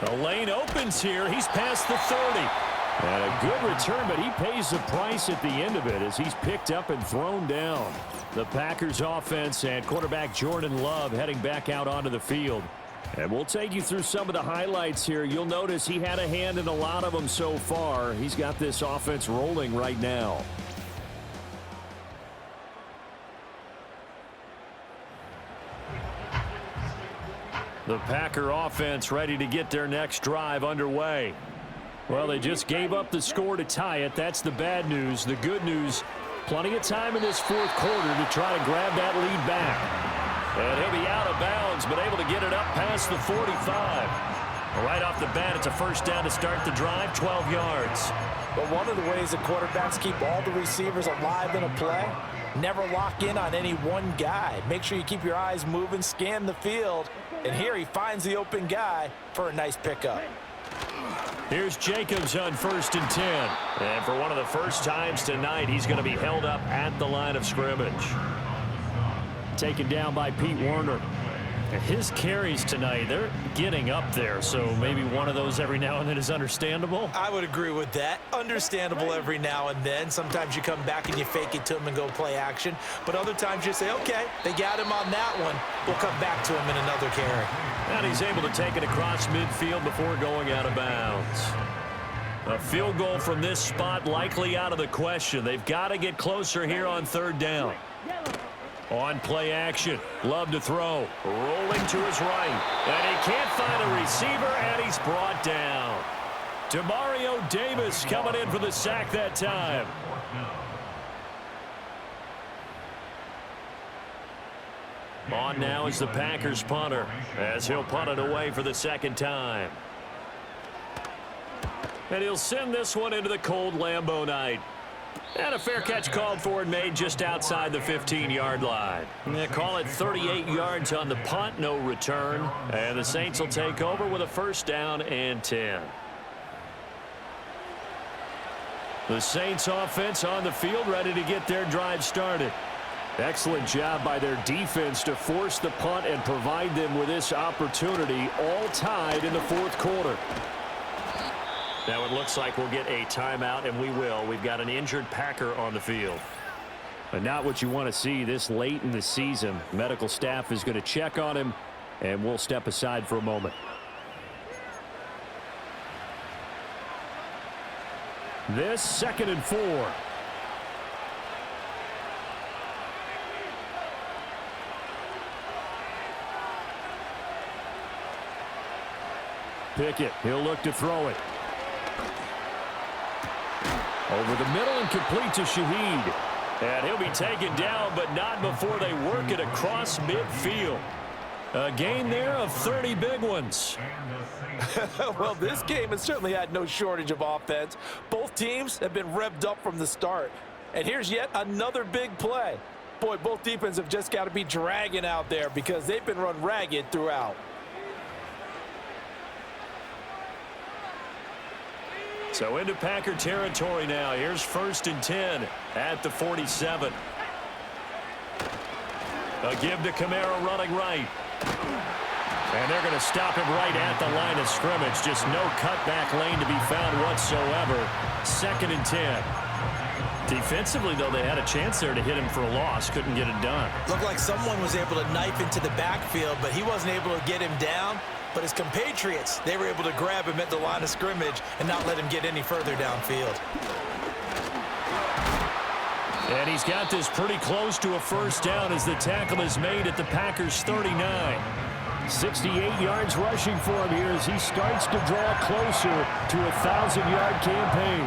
The lane opens here. He's past the 30. And a good return, but he pays the price at the end of it as he's picked up and thrown down. The Packers offense and quarterback Jordan Love heading back out onto the field. And we'll take you through some of the highlights here. You'll notice he had a hand in a lot of them so far. He's got this offense rolling right now. The Packer offense ready to get their next drive underway. Well, they just gave up the score to tie it. That's the bad news. The good news, plenty of time in this 4th quarter to try to grab that lead back. And he'll be out of bounds, but able to get it up past the 45. Right off the bat, it's a first down to start the drive, 12 yards. But one of the ways that quarterbacks keep all the receivers alive in a play, never lock in on any one guy. Make sure you keep your eyes moving, scan the field. And here he finds the open guy for a nice pickup. Here's Jacobs on 1st and 10. And for one of the first times tonight, he's going to be held up at the line of scrimmage. Taken down by Pete Werner. And his carries tonight, they're getting up there. So maybe one of those every now and then is understandable. I would agree with that. Understandable every now and then. Sometimes you come back and you fake it to him and go play action. But other times you say, okay, they got him on that one. We'll come back to him in another carry. And he's able to take it across midfield before going out of bounds. A field goal from this spot likely out of the question. They've got to get closer here on 3rd down. On play action, Love to throw, rolling to his right, and he can't find a receiver, and he's brought down. Demario Davis coming in for the sack that time. On now is the Packers punter, as he'll punt it away for the 2nd time. And he'll send this one into the cold Lambeau night. And a fair catch called for and made just outside the 15-yard line. They call it 38 yards on the punt, no return. And the Saints will take over with a 1st down and 10. The Saints offense on the field ready to get their drive started. Excellent job by their defense to force the punt and provide them with this opportunity, all tied in the 4th quarter. Now it looks like we'll get a timeout, and we will. We've got an injured Packer on the field. But not what you want to see this late in the season. Medical staff is going to check on him, and we'll step aside for a moment. This 2nd and 4. Pickett, he'll look to throw it. Over the middle and complete to Shaheed. And he'll be taken down, but not before they work it across midfield. A gain there of 30 big ones. Well, this game has certainly had no shortage of offense. Both teams have been revved up from the start. And here's yet another big play. Boy, both defenses have just got to be dragging out there because they've been run ragged throughout. So into Packer territory now. Here's 1st and 10 at the 47. A give to Kamara running right. And they're going to stop him right at the line of scrimmage. Just no cutback lane to be found whatsoever. 2nd and 10. Defensively, though, they had a chance there to hit him for a loss. Couldn't get it done. Looked like someone was able to knife into the backfield, but he wasn't able to get him down. But his compatriots, they were able to grab him at the line of scrimmage and not let him get any further downfield. And he's got this pretty close to a 1st down as the tackle is made at the Packers' 39. 68 yards rushing for him here as he starts to draw closer to a 1,000-yard campaign.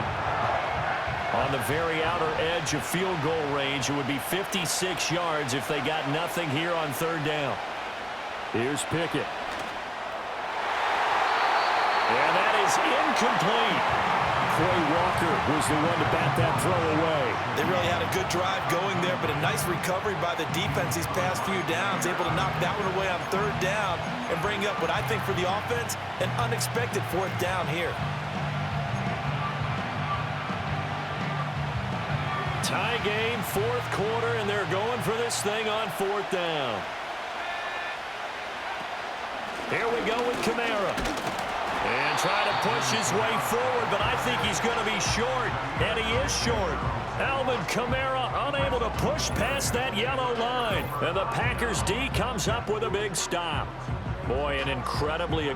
On the very outer edge of field goal range, it would be 56 yards if they got nothing here on 3rd down. Here's Pickett. And that is incomplete. Quay Walker was the one to bat that throw away. They really had a good drive going there, but a nice recovery by the defense these past few downs, able to knock that one away on 3rd down and bring up what I think for the offense, an unexpected 4th down here. Tie game, 4th quarter, and they're going for this thing on 4th down. Here we go with Kamara. And trying to push his way forward, but I think he's going to be short, and he is short. Alvin Kamara unable to push past that yellow line. And the Packers D comes up with a big stop. Boy, an incredibly...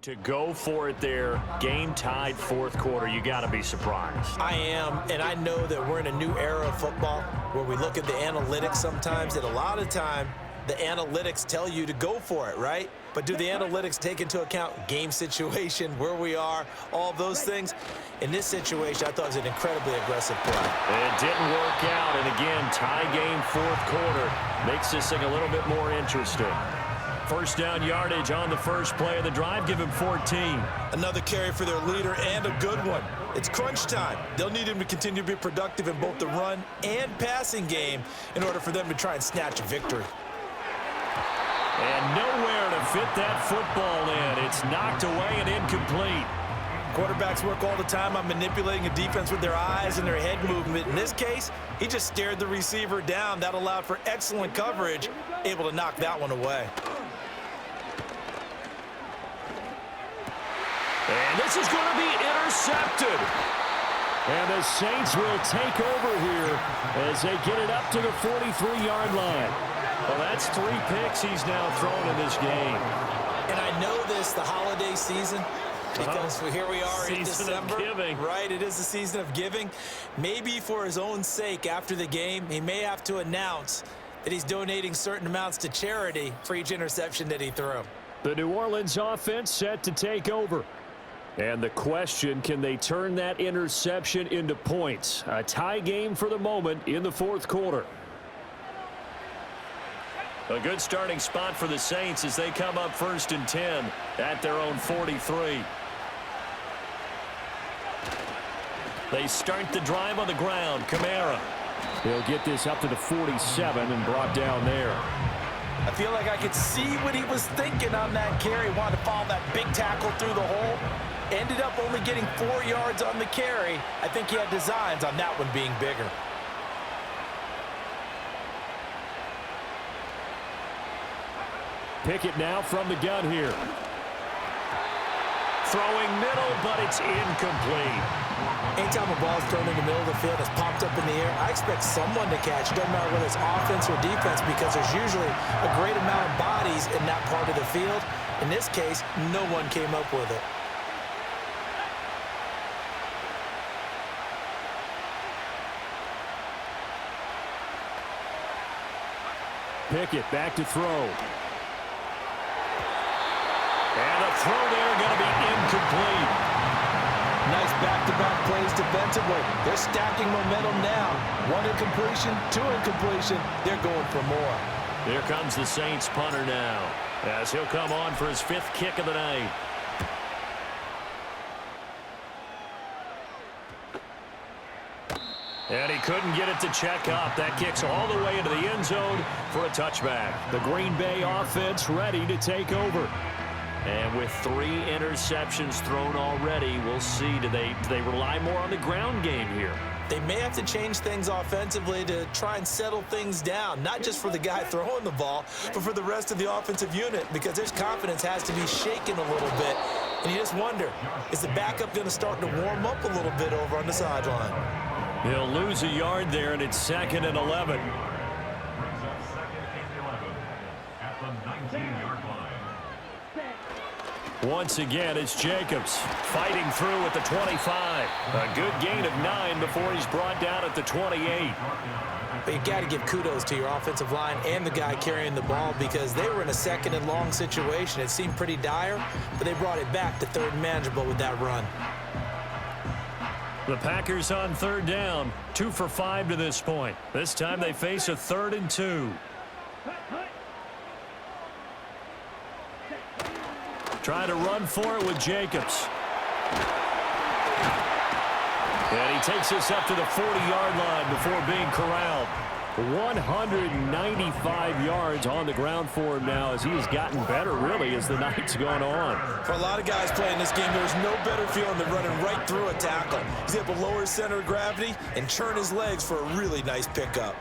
To go for it there, game tied 4th quarter. You got to be surprised. I am, and I know that we're in a new era of football where we look at the analytics sometimes, and a lot of time the analytics tell you to go for it, right? But do the analytics take into account game situation, where we are, all those things? In this situation, I thought it was an incredibly aggressive play. It didn't work out, and again, tie game 4th quarter makes this thing a little bit more interesting. 1st down yardage on the first play of the drive. Give him 14. Another carry for their leader and a good one. It's crunch time. They'll need him to continue to be productive in both the run and passing game in order for them to try and snatch a victory. And nowhere to fit that football in. It's knocked away and incomplete. Quarterbacks work all the time on manipulating a defense with their eyes and their head movement. In this case, he just stared the receiver down. That allowed for excellent coverage, able to knock that one away. And this is going to be intercepted. And the Saints will take over here as they get it up to the 43-yard line. Well, that's 3 picks he's now thrown in this game. And I know this, the holiday season, because here we are in December. Season of giving. Right, it is the season of giving. Maybe for his own sake after the game, he may have to announce that he's donating certain amounts to charity for each interception that he threw. The New Orleans offense set to take over. And the question, can they turn that interception into points? A tie game for the moment in the fourth quarter. A good starting spot for the Saints as they come up 1st and 10 at their own 43. They start the drive on the ground. Kamara. He'll get this up to the 47 and brought down there. I feel like I could see what he was thinking on that carry. Wanted to follow that big tackle through the hole. Ended up only getting 4 yards on the carry. I think he had designs on that one being bigger. Pickett now from the gun here. Throwing middle, but it's incomplete. Anytime a ball's thrown in the middle of the field, it's popped up in the air, I expect someone to catch. Doesn't matter whether it's offense or defense, because there's usually a great amount of bodies in that part of the field. In this case, no one came up with it. Pickett back to throw. And a throw there going to be incomplete. Nice back-to-back plays defensively. They're stacking momentum now. 1 incompletion, 2 incompletion. They're going for more. Here comes the Saints punter now, as he'll come on for his 5th kick of the night. And he couldn't get it to check up. That kicks all the way into the end zone for a touchback. The Green Bay offense ready to take over. And with 3 interceptions thrown already, we'll see. Do they rely more on the ground game here? They may have to change things offensively to try and settle things down, not just for the guy throwing the ball, but for the rest of the offensive unit, because their confidence has to be shaken a little bit. And you just wonder, is the backup going to start to warm up a little bit over on the sideline? He'll lose a yard there, and it's 2nd and 11. Once again, it's Jacobs fighting through at the 25. A good gain of 9 before he's brought down at the 28. But you got to give kudos to your offensive line and the guy carrying the ball, because they were in a 2nd and long situation. It seemed pretty dire, but they brought it back to 3rd and manageable with that run. The Packers on 3rd down, 2 for 5 to this point. This time they face a 3rd and 2. Trying to run for it with Jacobs. And he takes us up to the 40-yard line before being corralled. 195 yards on the ground for him now as he has gotten better, really, as the night's gone on. For a lot of guys playing this game, there's no better feeling than running right through a tackle. He's able to lower his center of gravity and churn his legs for a really nice pickup.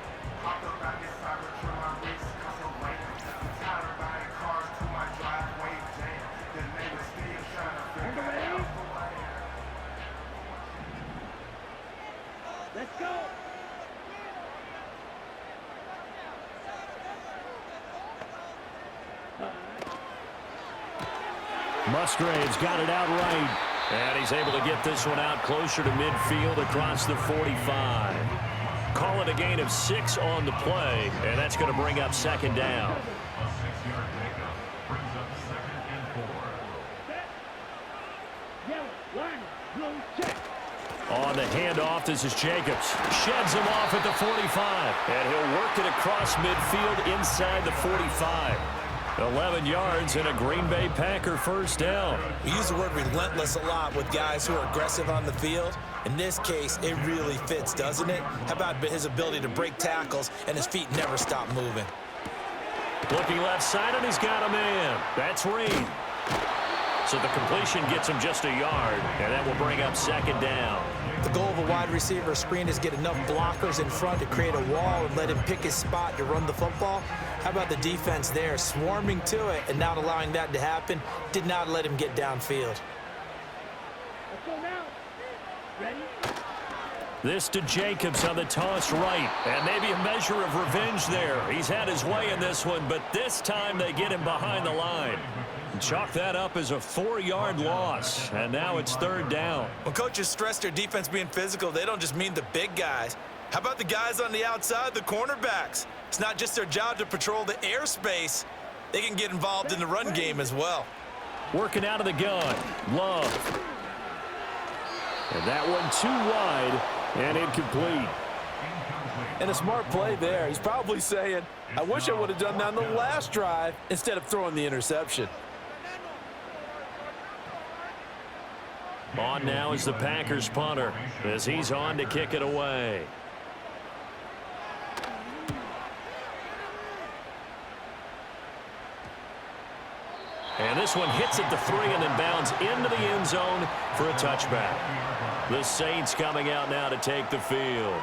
Let's go. Musgrave's got it out right. And he's able to get this one out closer to midfield across the 45. Call it a gain of 6 on the play, and that's going to bring up 2nd down. On the handoff, this is Jacobs. Sheds him off at the 45. And he'll work it across midfield inside the 45. 11 yards and a Green Bay Packer 1st down. We use the word relentless a lot with guys who are aggressive on the field. In this case, it really fits, doesn't it? How about his ability to break tackles and his feet never stop moving? Looking left side, and he's got a man. That's Reed. So the completion gets him just a yard, and that will bring up second down. The goal of a wide receiver screen is get enough blockers in front to create a wall and let him pick his spot to run the football. How about the defense there, swarming to it and not allowing that to happen? Did not let him get downfield. Let's go now. Ready? This to Jacobs on the toss right, and maybe a measure of revenge there. He's had his way in this one, but this time they get him behind the line. Chalk that up as a 4-yard loss, and now it's third down. When coaches stress their defense being physical, they don't just mean the big guys. How about the guys on the outside, the cornerbacks? It's not just their job to patrol the airspace. They can get involved in the run game as well. Working out of the gun, Love. And that one too wide and incomplete. And a smart play there. He's probably saying, I wish I would have done that on the last drive instead of throwing the interception. On now is the Packers punter as he's on to kick it away. And this one hits at the 3 and then bounds into the end zone for a touchback. The Saints coming out now to take the field.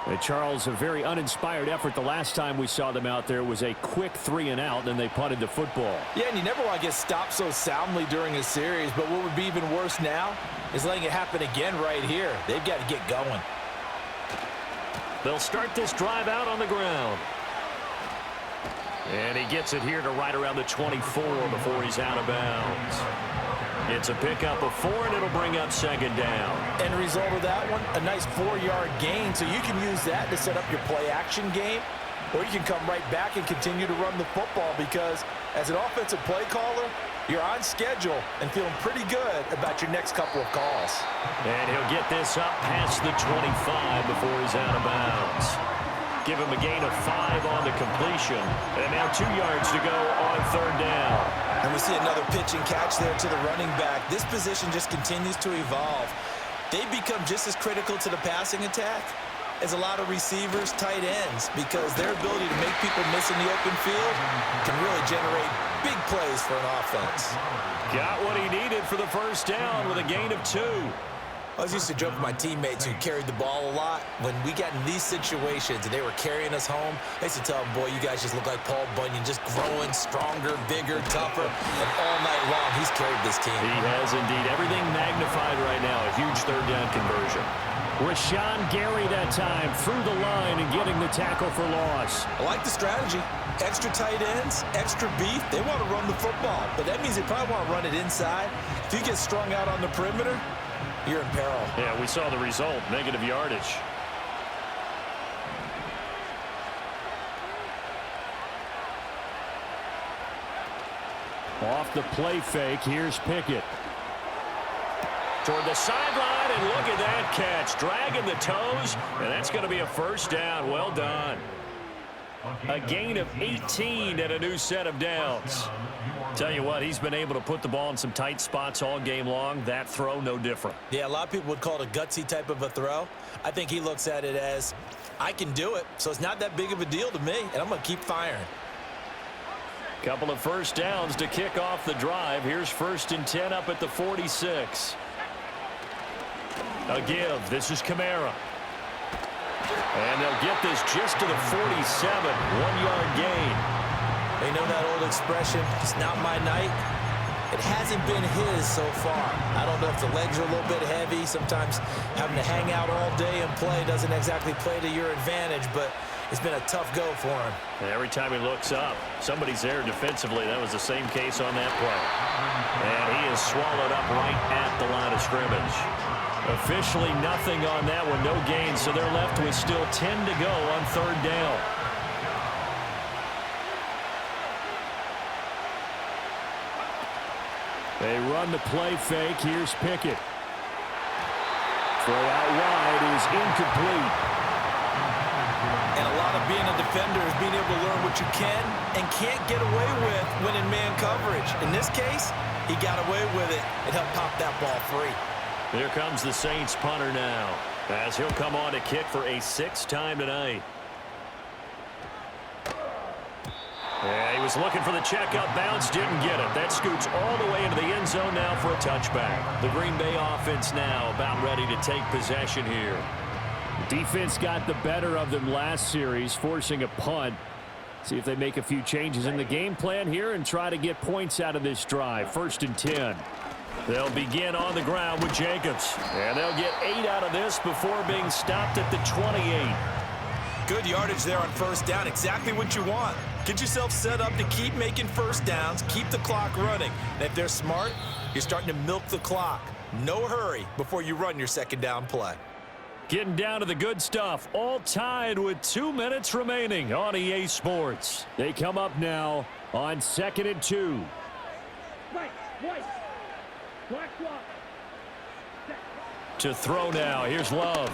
And Charles, a very uninspired effort. The last time we saw them out there was a quick 3 and out, and then they punted the football. Yeah, and you never want to get stopped so soundly during a series, but what would be even worse now is letting it happen again right here. They've got to get going. They'll start this drive out on the ground. And he gets it here to right around the 24 before he's out of bounds. It's a pickup of 4, and it'll bring up second down. End result of that one, a nice 4-yard gain, so you can use that to set up your play-action game, or you can come right back and continue to run the football because as an offensive play caller, you're on schedule and feeling pretty good about your next couple of calls. And he'll get this up past the 25 before he's out of bounds. Give him a gain of 5 on the completion. And now 2 yards to go on third down. And we see another pitch and catch there to the running back. This position just continues to evolve. They become just as critical to the passing attack as a lot of receivers, tight ends, because their ability to make people miss in the open field can really generate big plays for an offense. Got what he needed for the first down with a gain of 2. I was used to joke with my teammates who carried the ball a lot. When we got in these situations and they were carrying us home, I used to tell them, boy, you guys just look like Paul Bunyan, just growing stronger, bigger, tougher, and all night long he's carried this team. He has indeed. Everything magnified right now. A huge third down conversion. Rashawn Gary that time through the line and getting the tackle for loss. I like the strategy. Extra tight ends, extra beef. They want to run the football, but that means they probably want to run it inside. If you get strung out on the perimeter, you're in peril. Yeah, we saw the result, negative yardage. Off the play fake, here's Pickett. Toward the sideline, and look at that catch. Dragging the toes, and that's going to be a first down. Well done. A gain of 18 and a new set of downs. Tell you what, he's been able to put the ball in some tight spots all game long. That throw, no different. Yeah, a lot of people would call it a gutsy type of a throw. I think he looks at it as, I can do it, so it's not that big of a deal to me, and I'm going to keep firing. Couple of first downs to kick off the drive. Here's 1st and 10 up at the 46. A give. This is Kamara. And they'll get this just to the 47. 1-yard gain. You know that old expression, it's not my night? It hasn't been his so far. I don't know if the legs are a little bit heavy. Sometimes having to hang out all day and play doesn't exactly play to your advantage, but it's been a tough go for him. And every time he looks up, somebody's there defensively. That was the same case on that play. And he is swallowed up right at the line of scrimmage. Officially nothing on that one, no gain, so they're left with still 10 to go on third down. They run the play fake. Here's Pickett. Throw out wide is incomplete. And a lot of being a defender is being able to learn what you can and can't get away with when in man coverage. In this case, he got away with it and helped pop that ball free. Here comes the Saints punter now, as he'll come on to kick for a 6th time tonight. Yeah, he was looking for the checkup bounce, didn't get it. That scoots all the way into the end zone now for a touchback. The Green Bay offense now about ready to take possession here. Defense got the better of them last series, forcing a punt. See if they make a few changes in the game plan here and try to get points out of this drive. 1st and 10. They'll begin on the ground with Jacobs. And they'll get 8 out of this before being stopped at the 28. Good yardage there on 1st down. Exactly what you want. Get yourself set up to keep making 1st downs, keep the clock running. And if they're smart, you're starting to milk the clock. No hurry before you run your 2nd down play. Getting down to the good stuff. All tied with 2 minutes remaining on EA Sports. They come up now on 2nd and 2. White. Black. To throw now. Here's Love.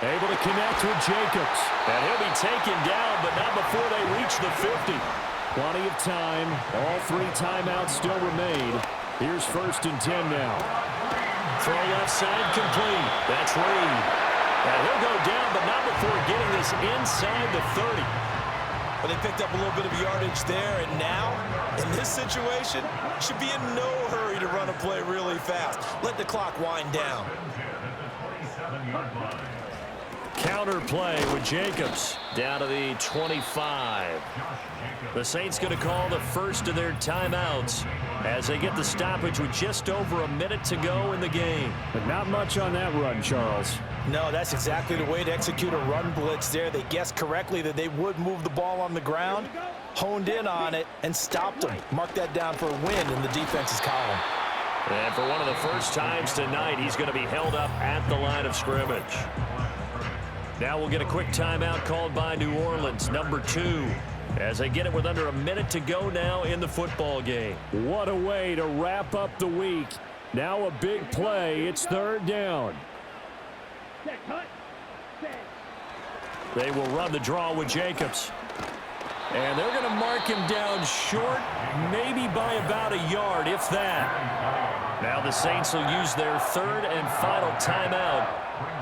Able to connect with Jacobs. And he'll be taken down, but not before they reach the 50. Plenty of time. All 3 timeouts still remain. Here's 1st and 10 now. Throw left side complete. That's Reed. And he'll go down, but not before getting this inside the 30. But they picked up a little bit of yardage there, and now, in this situation, should be in no hurry to run a play really fast. Let the clock wind down. Counter play with Jacobs down to the 25. The Saints going to call the first of their timeouts as they get the stoppage with just over a minute to go in the game. But not much on that run, Charles. No, that's exactly the way to execute a run blitz there. They guessed correctly that they would move the ball on the ground, honed in on it, and stopped them. Mark that down for a win in the defense's column. And for one of the first times tonight, he's going to be held up at the line of scrimmage. Now we'll get a quick timeout called by New Orleans, number 2, as they get it with under a minute to go now in the football game. What a way to wrap up the week. Now a big play. It's 3rd down. They will run the draw with Jacobs. And they're going to mark him down short, maybe by about a yard, if that. Now the Saints will use their 3rd and final timeout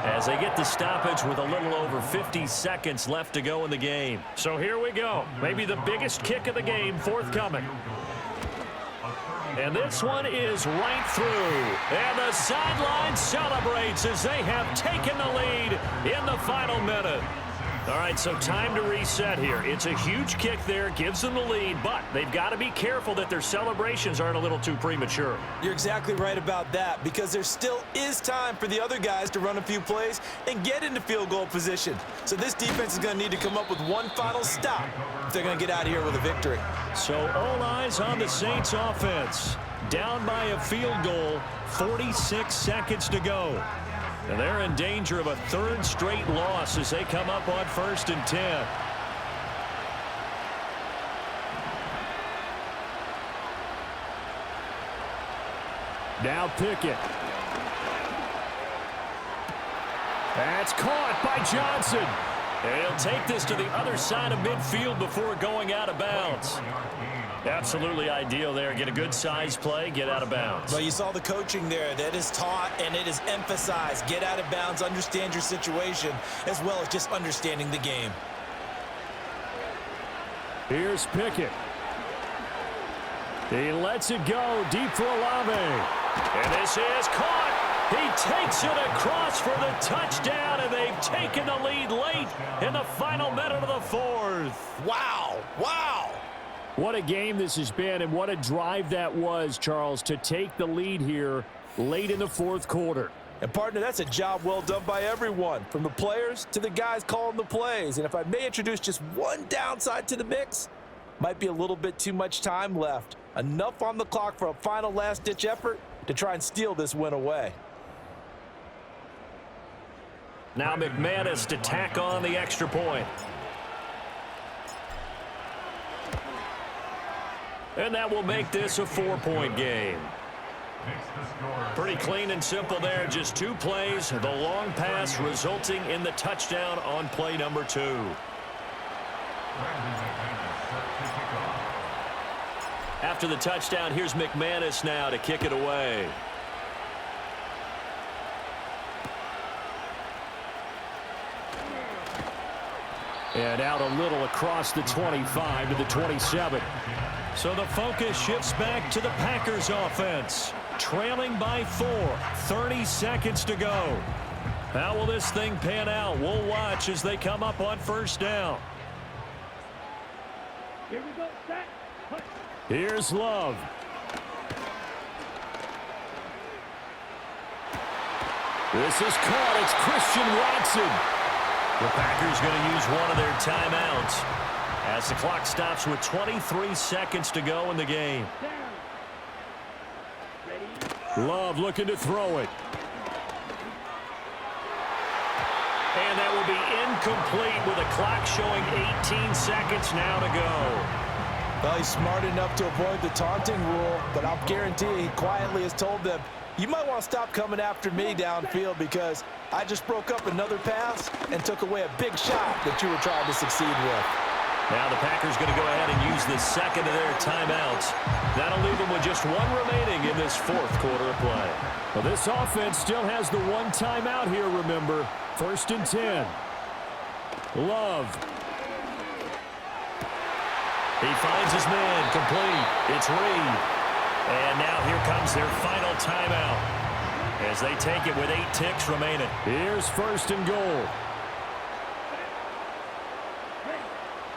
as they get the stoppage with a little over 50 seconds left to go in the game. So here we go. Maybe the biggest kick of the game forthcoming. And this one is right through. And the sideline celebrates as they have taken the lead in the final minute. All right, so time to reset here. It's a huge kick there, gives them the lead, but they've got to be careful that their celebrations aren't a little too premature. You're exactly right about that, because there still is time for the other guys to run a few plays and get into field goal position. So this defense is going to need to come up with one final stop if they're going to get out of here with a victory. So all eyes on the Saints offense. Down by a field goal, 46 seconds to go. And they're in danger of a 3rd straight loss as they come up on 1st and 10. Now Pickett. That's caught by Johnson. And he'll take this to the other side of midfield before going out of bounds. Absolutely ideal there. Get a good size play, get out of bounds. Well, you saw the coaching there. That is taught and it is emphasized. Get out of bounds, understand your situation, as well as just understanding the game. Here's Pickett. He lets it go deep for Olave. And this is caught. He takes it across for the touchdown, and they've taken the lead late in the final minute of the 4th. Wow. Wow. What a game this has been, and what a drive that was, Charles, to take the lead here late in the 4th quarter. And, partner, that's a job well done by everyone, from the players to the guys calling the plays. And if I may introduce just one downside to the mix, might be a little bit too much time left. Enough on the clock for a final last-ditch effort to try and steal this win away. Now McManus to tack on the extra point. And that will make this a 4-point game. Pretty clean and simple there. Just 2 plays. The long pass resulting in the touchdown on play number 2. After the touchdown, here's McManus now to kick it away. And out a little across the 25 to the 27. So the focus shifts back to the Packers offense. Trailing by 4. 30 seconds to go. How will this thing pan out? We'll watch as they come up on first down. Here we go. Set. Push. Here's Love. This is caught. It's Christian Watson. The Packers going to use one of their timeouts as the clock stops with 23 seconds to go in the game. Down. Ready. Love looking to throw it. And that will be incomplete with a clock showing 18 seconds now to go. Well, he's smart enough to avoid the taunting rule, but I'll guarantee he quietly has told them, you might want to stop coming after me downfield because I just broke up another pass and took away a big shot that you were trying to succeed with. Now the Packers going to go ahead and use the second of their timeouts. That'll leave them with just one remaining in this fourth quarter of play. Well, this offense still has the one timeout here, remember. 1st and 10. Love. He finds his man complete. It's Reed. And now here comes their final timeout as they take it with 8 ticks remaining. Here's 1st and goal.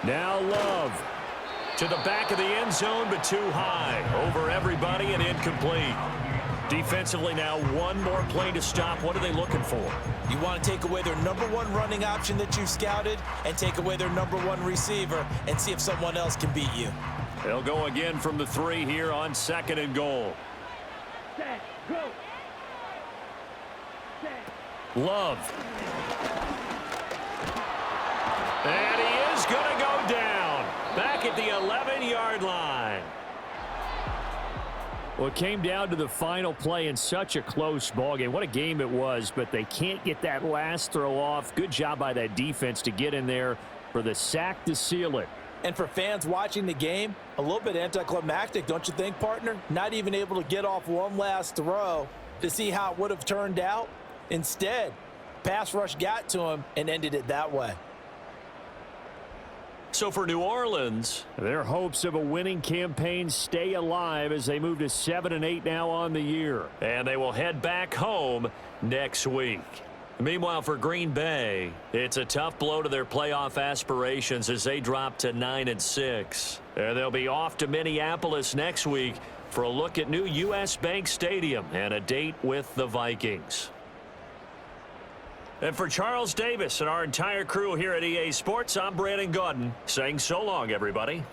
Now Love. To the back of the end zone, but too high. Over everybody and incomplete. Defensively now, one more play to stop. What are they looking for? You want to take away their number one running option that you've scouted and take away their number one receiver and see if someone else can beat you. They'll go again from the 3 here on 2nd and goal. Set. Go. Set. Love. And he is going to go down. Back at the 11-yard line. Well, it came down to the final play in such a close ballgame. What a game it was, but they can't get that last throw off. Good job by that defense to get in there for the sack to seal it. And for fans watching the game, a little bit anticlimactic, don't you think, partner? Not even able to get off one last throw to see how it would have turned out. Instead, pass rush got to him and ended it that way. So for New Orleans, their hopes of a winning campaign stay alive as they move to 7-8 now on the year. and they will head back home next week. Meanwhile, for Green Bay, it's a tough blow to their playoff aspirations as they drop to 9-6. And they'll be off to Minneapolis next week for a look at new U.S. Bank Stadium and a date with the Vikings. And for Charles Davis and our entire crew here at EA Sports, I'm Brandon Gaudin saying so long, everybody.